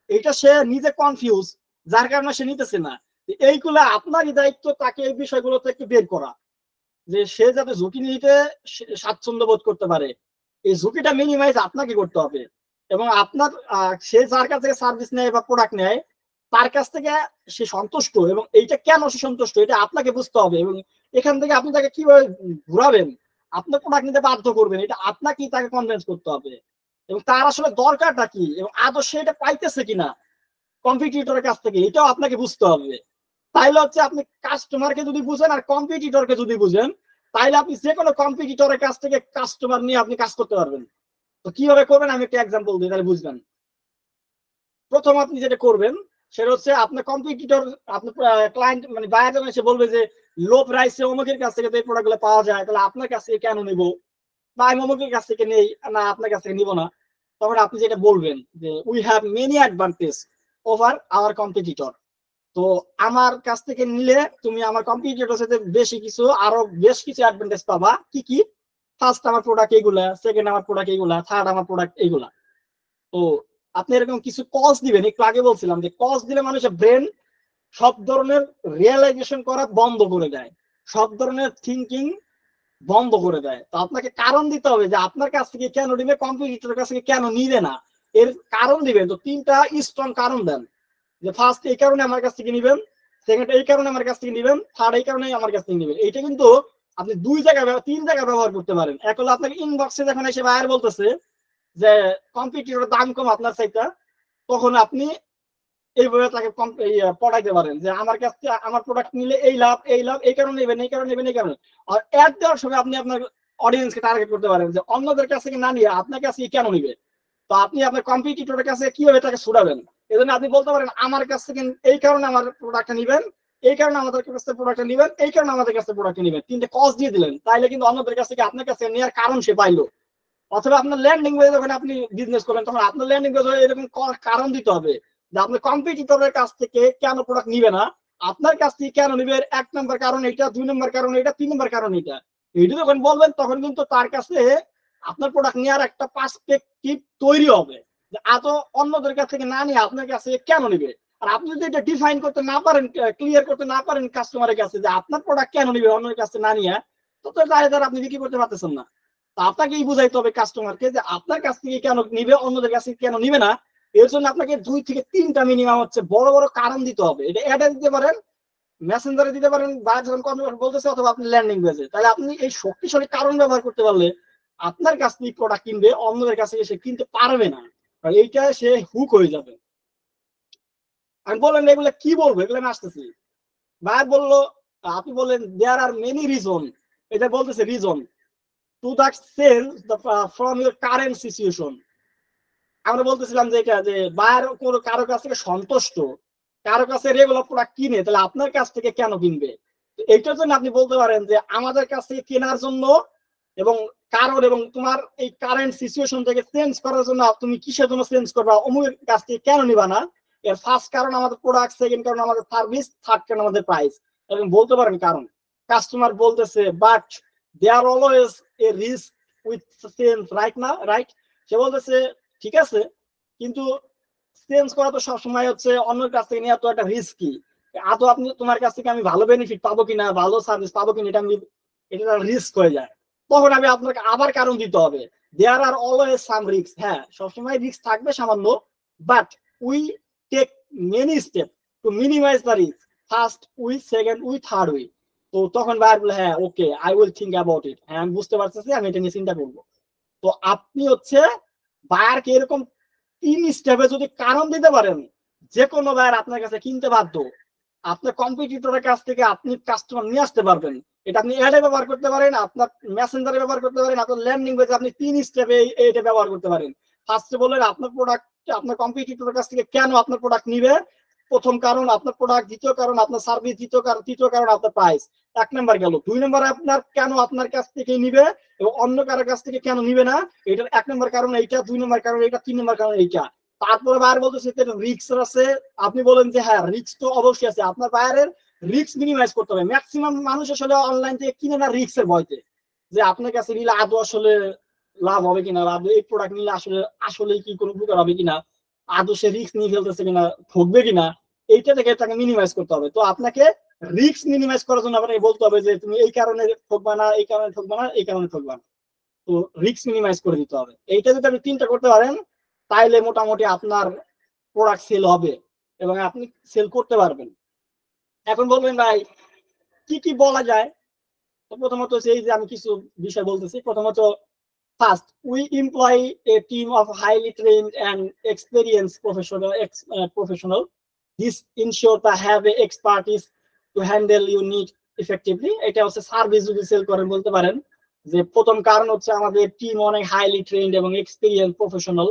এটা সে নিজে কনফিউজ, যার কারণে সে নিতেছে না। এইগুলা আপনারই দায়িত্ব তাকে এই বিষয়গুলো থেকে বের করা, যে সে যাতে ঝুঁকি নিতে স্বাচ্ছন্দ্য বোধ করতে পারে। এই ঝুঁকিটা মিনিমাইজ আপনাকে করতে হবে এবং আপনার সে যার কাছ থেকে সার্ভিস নেয় বা প্রোডাক্ট নেয় তার কাছ থেকে সে সন্তুষ্ট এবং এইটা কেন সে সন্তুষ্ট এটা আপনাকে বুঝতে হবে এবং এখান থেকে আপনি তাকে কিভাবে ঘুরাবেন, আপনার প্রোডাক্ট নিতে বাধ্য করবেন, এটা আপনাকেই তাকে কনভিন্স করতে হবে এবং তার আসলে দরকারটা কি এবং আদৌ সে এটা পাইতেছে কিনা কম্পিটিটরের কাছ থেকে এটাও আপনাকে বুঝতে হবে। তাইলে হচ্ছে আপনি কাস্টমারকে যদি বুঝেন আর কম্পিটিটরকে যদি বুঝেন তাইলে আপনি যে কোনো কম্পিটিটরের কাছ থেকে কাস্টমার নিয়ে আপনি কাজ করতে পারবেন। তো কিভাবে করবেন আমি একটা এক্সাম্পল দিই তাহলে বুঝবেন। প্রথম আপনি যেটা করবেন সেটা হচ্ছে আপনার কম্পিটিটর আপনার ক্লায়েন্ট মানে বায়ার যখন এসে বলবে যে লো প্রাইসে অমুকের কাছ থেকে এই প্রোডাক্টগুলো পাওয়া যায় তাহলে আপনার কাছ থেকে কেন নিব, বা আমি অমুকের কাছ থেকে নেই না আপনার কাছ থেকে নিব না, তখন আপনি যেটা বলবেন যে we have many advantage over our competitor. তো আমার কাছ থেকে নিলে তুমি আমার কম্পিটিটরের সাথে বেশি কিছু আরো বেশ কিছু অ্যাডভান্টেজ পাবা। কি কি? ফার্স্ট আমার প্রোডাক্ট এইগুলা, সেকেন্ড আমার প্রোডাক্ট এইগুলা, থার্ড আমার প্রোডাক্ট এইগুলা। তো আপনি এরকম কিছু কজ দিবেন, একটু আগে বলছিলাম যে কজ দিলে মানুষের ব্রেন সব ধরনের রিয়েলাইজেশন করা বন্ধ করে দেয়, সব ধরনের থিঙ্কিং বন্ধ করে দেয়। তো আপনাকে কারণ দিতে হবে যে আপনার কাছ থেকে কেন নিবে, কম্পিটিটরের কাছ থেকে কেন নিবে না, এর কারণ দিবেন। তো 3টা স্ট্রং কারণ দেন যে ফার্স্ট এই কারণে আমার কাছ থেকে নিবেন, সেকেন্ড এই কারণে আমার কাছ থেকে নিবেন, থার্ড এই কারণে আমার কাছ থেকে নিবেন। এইটা কিন্তু আপনি 2 জায়গায় 3 জায়গায় ব্যবহার করতে পারেন। এক হলো আপনাকে ইনবক্সে যখন এসে বায়ার বলতেছে যে কম্পিটিটরের দাম কম আপনার চাইতে, তখন আপনি এইভাবে তাকে পড়াইতে পারেন যে আমার কাছ থেকে আমার প্রোডাক্ট নিলে এই লাভ এই লাভ, এই কারণে নেবেন এই কারণে নেবেন এই কারণে। আর অ্যাড দেওয়ার সময় আপনি আপনার অডিয়েন্সকে টার্গেট করতে পারেন যে অন্যদের কাছ থেকে না নিয়ে আপনার কাছে কেন নিবে। তো আপনি আপনার কম্পিটিটরের কাছে কিভাবে তাকে ছুড়াবেন, এই জন্য আপনি বলতে পারেন আমার কাছ থেকে এই কারণে আমার প্রোডাক্টটা নিবেন, এই কারণে আমাদের কাছ থেকে প্রোডাক্টটা নিবেন, এই কারণে আমাদের কাছে প্রোডাক্টটা নিবেন। 3টে কজ দিয়ে দিলেন, তাইলে কিন্তু অন্যদের কাছ থেকে আপনার কাছে নেওয়ার কারণ সে পাইলো। অথবা আপনার ল্যান্ডিং পেজে যখন আপনি বিজনেস করেন তখন আপনার ল্যান্ডিং পেজে এরকম কারণ দিতে হবে যে আপনার কম্পিটিটরের কাছ থেকে কেন প্রোডাক্ট নিবে না, আপনার কাছ থেকে কেন নিবে। 1 নম্বর কারণ এটা, 2 নম্বর কারণ এটা, 3 নম্বর কারণ এটা। এইটা যখন বলবেন তখন কিন্তু তার কাছে আপনার প্রোডাক্ট নেওয়ার একটা পার্সপেক্টিভ তৈরি হবে যে আদৌ অন্যদের কাছ থেকে না নিয়ে আপনার কাছে কেন নিবে। আর আপনি যদি এটা ডিফাইন করতে না পারেন, ক্লিয়ার করতে না পারেন কাস্টমারের কাছে যে আপনার প্রোডাক্ট কেন নিবে অন্যের কাছে না নিয়ে, তো তার আপনি বিক্রি করতে পারতেছেন না। তো আপনাকেই বুঝাইতে হবে কাস্টমারকে যে আপনার কাছ থেকে কেন নিবে, অন্যদের কাছ থেকে কেন নিবে না। এর জন্য আপনাকে 2 থেকে 3টা মিনিমাম হচ্ছে বড় বড় কারণ দিতে হবে। এটা অ্যাডে দিতে পারেন, মেসেঞ্জারে দিতে পারেন, বা যখন কনভার্ট বলতেছে, অথবা আপনি ল্যান্ডিং পেজে। তাহলে আপনি এই শক্তিশালী কারণ ব্যবহার করতে পারলে আপনার কাছ থেকে প্রোডাক্ট কিনবে, অন্যদের কাছে সে কিনতে পারবে না, আর এইটা সে হুক হয়ে যাবে। আমি বললেন এগুলো কি বলবো, এগুলো আমি আসতেছি। ভাই বললো, আপনি বললেন দেয়ার আর মেনি রিজন, এটা বলতেছে reason to that sell from your current situation। আমরা বলতেছিলাম যে এটা যে বায়ার কারো কাছ থেকে সন্তুষ্ট, কারো কাছে রেগুলার প্রোডাক্ট কিনে, তাহলে আপনার কাছ থেকে কেন কিনবে? এইটার জন্য আপনি বলতে পারেন যে আমাদের কাছ থেকে কেনার জন্য এবং কারণ এবং তোমার এই কারেন্ট সিচুয়েশন থেকে চেঞ্জ করার জন্য তুমি কিসের জন্য চেঞ্জ করবা, অমুকের কাছ থেকে কেন নিবা না। এর ফার্স্ট কারণ আমাদের প্রোডাক্ট, সেকেন্ড কারণ আমাদের সার্ভিস, থার্ড কারণ আমাদের প্রাইস। এবং বলতে পারেন কারণ কাস্টমার বলতেছে but there always a risk with change right না, রাইট? সে বলতেছে ঠিক আছে, কিন্তু চেঞ্জ করা তো সবসময় হচ্ছে অন্যের কাছ থেকে নেওয়া তো একটা রিস্কি। আদৌ আপনি তোমার কাছ থেকে আমি ভালো বেনিফিট পাবো কিনা, ভালো সার্ভিস পাবো কিনা, এটা রিস্ক হয়ে যায়। তখন আমি আপনাকে আবার কারণ দিতে হবে, দেয়ার আর অলওয়েজ সাম রিস্ক। হ্যাঁ, সবসময় রিস্ক থাকবে সামান্য, but we take many step to minimise the risk, first we, second we, third we. তো তখন বায়ার বলে হ্যাঁ okay, I will think about it, হ্যাঁ আমি বুঝতে পারতেছি, আমি এটা নিয়ে চিন্তা করবো। তো আপনি হচ্ছে বায়ারকে এরকম 3 স্টেপে যদি কারণ দিতে পারেন, যে কোনো বায়ার আপনার কাছে কিনতে বাধ্য। আপনার কম্পিটিটরের কাছ থেকে আপনি কাস্টমার নিয়ে আসতে পারবেন। এটা আপনি অ্যাডে ব্যবহার করতে পারেন, আপনার মেসেঞ্জারে ব্যবহার করতে পারেন, আপনার ল্যান্ডিং পেজে আপনি 3 স্টেপে এটা ব্যবহার করতে পারেন। ফার্স্টে বললেন আপনার প্রোডাক্ট আপনার কম্পিটিটরের কাছ থেকে কেন আপনার প্রোডাক্ট নিবে, প্রথম কারণ আপনার প্রোডাক্ট, দ্বিতীয় কারণ আপনার সার্ভিস, তৃতীয় কারণ আপনার প্রাইস। 1 নাম্বার গেল। 2 নম্বরে আপনার কেন আপনার কাছ থেকে নিবে এবং অন্য কারোর কাছ থেকে কেন নিবে না, এটার 1 নম্বর কারণ এইটা, 2 নম্বর কারণ এইটা, 3 নম্বর কারণ এইটা। তারপরে বায়ার বলতেছে রিস্ক আছে, আপনি বলেন যে হ্যাঁ রিস্ক তো অবশ্যই আছে। আপনার বায়ারের রিস্ক মিনিমাইজ করতে হবে। ম্যাক্সিমাম মানুষ আসলে অনলাইন থেকে কিনে না রিস্কের ভয়তে, যে আপনার কাছে নিলে আদৌ আসলে লাভ হবে কিনা, আদৌ এই প্রোডাক্ট নিলে আসলে কি কোনো উপকার হবে কিনা, আদৌ সে রিস্ক নিয়ে ফেলতেছে কিনা, ঠকবে কিনা, এইটা থেকে তাকে মিনিমাইজ করতে হবে। তো আপনাকে রিস্ক মিনিমাইজ করার জন্য আপনাকে বলতে হবে যে তুমি এই কারণে ঠকবা না, এই কারণে ঠকবা না, এই কারণে ঠকবা না। তো রিস্ক মিনিমাইজ করে দিতে হবে। এইটা যদি আপনি 3টা করতে পারেন, তাইলে মোটামুটি আপনার প্রোডাক্ট সেল হবে এবং আপনি সেল করতে পারবেন। এখন বলবেন ভাই কি কি বলা যায়? তো প্রথমত এই যে আমি কিছু বিষয় বলতেছি। প্রথমত first, we employ a team of highly trained and experience professional. This ensure the have a expertise to handle you need effectively. এটা হচ্ছে সার্ভিস যদি সেল করেন বলতে পারেন যে প্রথম কারণ হচ্ছে আমাদের টিম অনেক হাইলি ট্রেন্ড এবং এক্সপেরিয়েন্স প্রফেশনাল।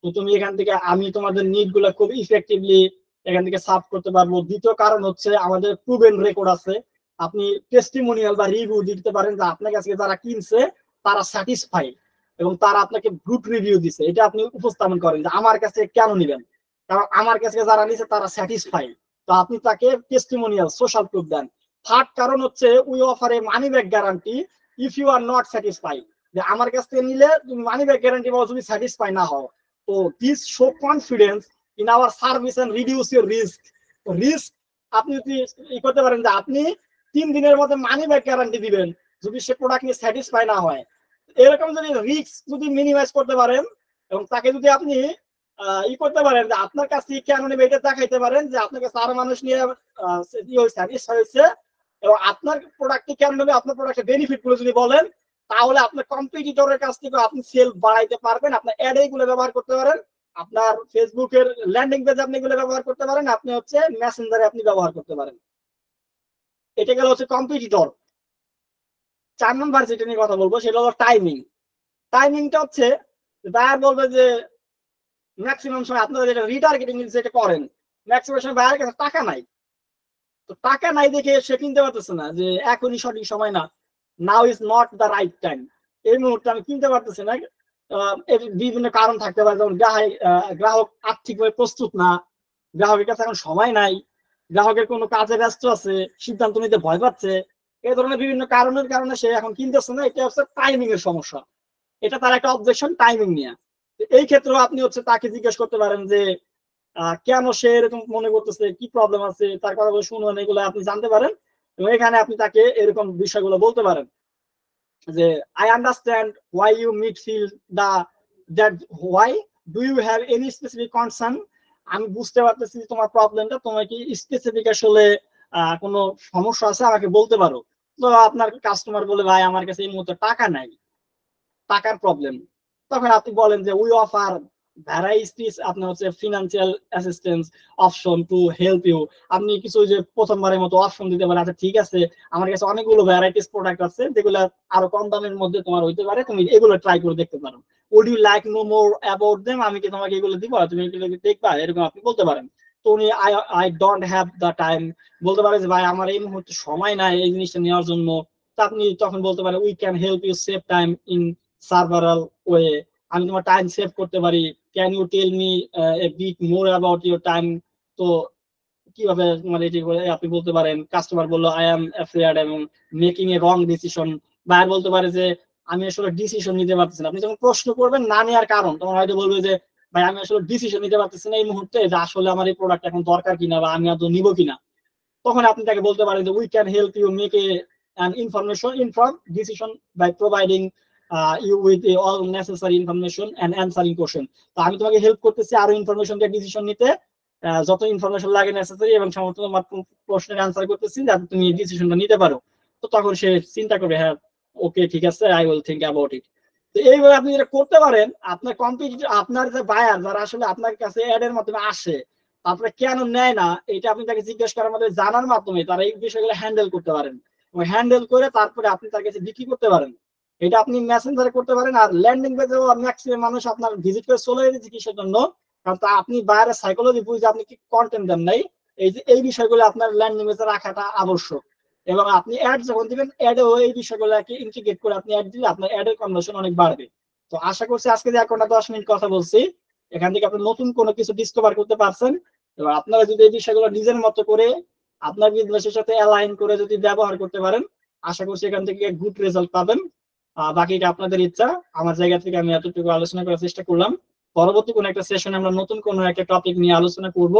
তো তুমি এখান থেকে আমি তোমাদের নিড গুলা খুব ইফেক্টিভলি এখান থেকে সার্ভ করতে পারবো। দ্বিতীয় কারণ হচ্ছে আমাদের প্রুভেন রেকর্ড আছে। আপনি টেস্টিমোনিয়াল বা রিভিউ দিতে পারেন যে আপনার কাছে যারা কিনছে তারা স্যাটিসফাই এবং তারা আপনাকে গুড রিভিউ দিছে। এটা আপনি উপস্থাপন করেন যে আমার কাছে কেন নিবেন, কারণ আমার কাছে যারা নিছে তারা স্যাটিসফাই। তো আপনি তাকে টেস্টিমোনিয়াল, সোশ্যাল প্রুফ দেন। থার্ড কারণ হচ্ছে we offer a money back guarantee if you are not satisfy. যে আমার কাছ থেকে নিলে তুমি মানি ব্যাক গ্যারান্টি পাও যদি স্যাটিসফাই না হও। তো this show confidence in our service and reduce your risk. Risk আপনি যদি করতে পারেন যে আপনি 3 দিনের মধ্যে মানি ব্যাক গ্যারান্টি দিবেন যদি সে প্রোডাক্ট নিয়ে স্যাটিসফাই না হয়। এরকম যদি রিস্ক যদি মিনিমাইজ করতে পারেন এবং তাকে যদি আপনি করতে পারেন যে আপনার কাছ থেকে কেন নেবে এটা দেখাইতে পারেন যে আপনার কাছে আরো মানুষ নিয়ে স্যাটিসফাই হয়েছে এবং আপনার প্রোডাক্টটি কেন নেবে, আপনার প্রোডাক্টের বেনিফিট গুলো যদি বলেন, তাহলে আপনার কম্পিটিটরের কাছ থেকে আপনি সেল বাড়াইতে পারবেন। আপনার অ্যাড এগুলো ব্যবহার করতে পারেন, আপনার ফেসবুকের ল্যান্ডিং পেজে আপনি এগুলো ব্যবহার করতে পারেন, আপনি হচ্ছে মেসেঞ্জারে আপনি ব্যবহার করতে পারেন। এটা গেল হচ্ছে কম্পিটিটর। 4 নম্বর যেটা নিয়ে কথা বলবো সেটা হলো টাইমিং। টাইমিংটা হচ্ছে বায়ার বলবে যে ম্যাক্সিমাম সময় আপনারা যেটা রিটার্গেটিং যেটা করেন, ম্যাক্সিমাম সময় বায়ারের কাছে টাকা নাই। তো টাকা নাই দেখে সে কিনতে পারতেছে না, যে এখনই সঠিক সময় না, now is not the right time, এই মুহূর্তে আমি কিনতে পারতেছি না। এর বিভিন্ন কারণ থাকতে পারে, যেমন গ্রাহক আর্থিকভাবে প্রস্তুত না, গ্রাহকের কাছে এখন সময় নাই, গ্রাহকের কোনো কাজে ব্যস্ত আছে, সিদ্ধান্ত নিতে ভয় পাচ্ছে, এই ধরনের বিভিন্ন কারণের কারণে সে এখন কিনতেছে না। এটা হচ্ছে টাইমিং এর সমস্যা। এটা তার একটা অবজেকশন টাইমিং নিয়ে। এই ক্ষেত্রে আপনি হচ্ছে তাকে জিজ্ঞেস করতে পারেন যে কেন সে এরকম মনে করতেছে, কি প্রবলেম আছে, তার কথা শুনুন, এগুলো আপনি জানতে পারেন এবং এখানে আপনি তাকে এরকম বিষয়গুলো বলতে পারেন যে I understand why you meet feel that why do you have any specific concern. আমি বুঝতে পারতেছি তোমার প্রবলেমটা, তোমার কি স্পেসিফিক আসলে কোনো সমস্যা আছে আমাকে বলতে পারো। তো আপনার কাস্টমার বলে ভাই আমার কাছে এই মুহূর্তে টাকা নাই, টাকার প্রবলেম। তখন আপনি বলেন যে উই অফার ভ্যারাইটিস, আপনার হচ্ছে financial assistance option to help you. আপনি কিছু যে প্রথমবারের মতো অপশন দিতে পারেন, আচ্ছা ঠিক আছে আমার কাছে অনেকগুলো ভ্যারাইটিস প্রোডাক্ট আছে যেগুলো আরো কম দামের মধ্যে তোমার হইতে পারে, তুমি এগুলো ট্রাই করে দেখতে পারো। Would you like know more about them, আমি কি তোমাকে এগুলো দিব, তুমি এগুলো দেখবা, এরকম আপনি বলতে পারেন। তো উনি I don't have the time বলতে পারে যে ভাই আমার এই মুহূর্তে সময় নাই এই জিনিসটা নেওয়ার জন্য। তো আপনি তখন বলতে পারেন we can help you save time in several way, আমি তোমার টাইম সেভ করতে পারি, can you tell me a bit more about your time. তো কিভাবে মানে এটি করে আপনি বলতে পারেন কাস্টমার বললো আই এম অ্যাফ্রেড এবং মেকিং এ রং ডিসিশন, বায়ার বলতে পারে যে আমি আসলে ডিসিশন নিতে পারতেছি না। আপনি যখন প্রশ্ন করবেন না নেওয়ার কারণ, তখন হয়তো বলবে যে ভাই আমি আসলে ডিসিশন নিতে পারতেছি না এই মুহূর্তে যে আসলে আমার এই প্রোডাক্ট এখন দরকার কিনা বা আমি আদৌ নিব কিনা। তখন আপনি তাকে বলতে পারেন যে we can help you make an information informed decision by providing you with all necessary information and answering question. তো আমি তোমাকে হেল্প করতেছি আরো ইনফরমেশন দিয়ে ডিসিশন নিতে, যত ইনফরমেশন লাগে নেসেসারি এবং সমস্ত তোমার প্রশ্নের অ্যান্সার করতেছি যাতে তুমি ডিসিশনটা নিতে পারো। তো তখন সে চিন্তা করবে হ্যাঁ ওকে ঠিক আছে আই উইল থিঙ্ক অ্যাবাউট ইট। তো এইভাবে আপনি যেটা করতে পারেন, আপনার কম্পিটিটর আপনার যে বায়ার যারা আসলে আপনার কাছে অ্যাড এর মাধ্যমে আসে তারপরে কেন নেয় না এটা আপনি তাকে জিজ্ঞেস করার মাধ্যমে জানার মাধ্যমে তারা এই বিষয়গুলো হ্যান্ডেল করতে পারেন, হ্যান্ডেল করে তারপরে আপনি তার কাছে বিক্রি করতে পারেন। এটা আপনি মেসেঞ্জারে করতে পারেন। আর ল্যান্ডিং পেজেও ম্যাক্সিমাম মানুষ আপনার ভিজিট করে চলে যেতে কিসের জন্য, কারণ তা আপনি বাইরের সাইকোলজি বুঝে আপনি কি কন্টেন্ট দেন নাই, এই যে এই বিষয়গুলো আপনার ল্যান্ডিং পেজে রাখাটা আবশ্যক। এবং আপনি অ্যাড যখন দিবেন অ্যাডেও এই বিষয়গুলোকে ইন্টিগ্রেট করে আপনি অ্যাড দিলে আপনার অ্যাডের কনভার্সন অনেক বাড়বে। তো আশা করছি আজকে যে 1 ঘন্টা 10 মিনিট কথা বলছি এখান থেকে আপনি নতুন কোনো কিছু ডিসকভার করতে পারছেন। এবং আপনারা যদি এই বিষয়গুলো নিজের মতো করে আপনার বিজনেসের সাথে অ্যালাইন করে যদি ব্যবহার করতে পারেন আশা করছি এখান থেকে গুড রেজাল্ট পাবেন। বাকিটা আপনাদের ইচ্ছা, আমার জায়গা থেকে আমি এতটুকু আলোচনা করার চেষ্টা করলাম। পরবর্তী কোনো একটা সেশনে আমরা নতুন কোনো একটা টপিক নিয়ে আলোচনা করব,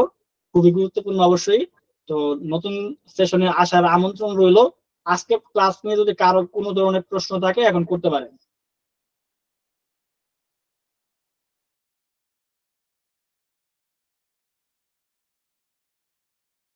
খুবই গুরুত্বপূর্ণ অবশ্যই। তো নতুন সেশনে আসার আমন্ত্রণ রইল। আজকে ক্লাস নিয়ে যদি কারো কোনো ধরনের প্রশ্ন থাকে এখন করতে পারেন।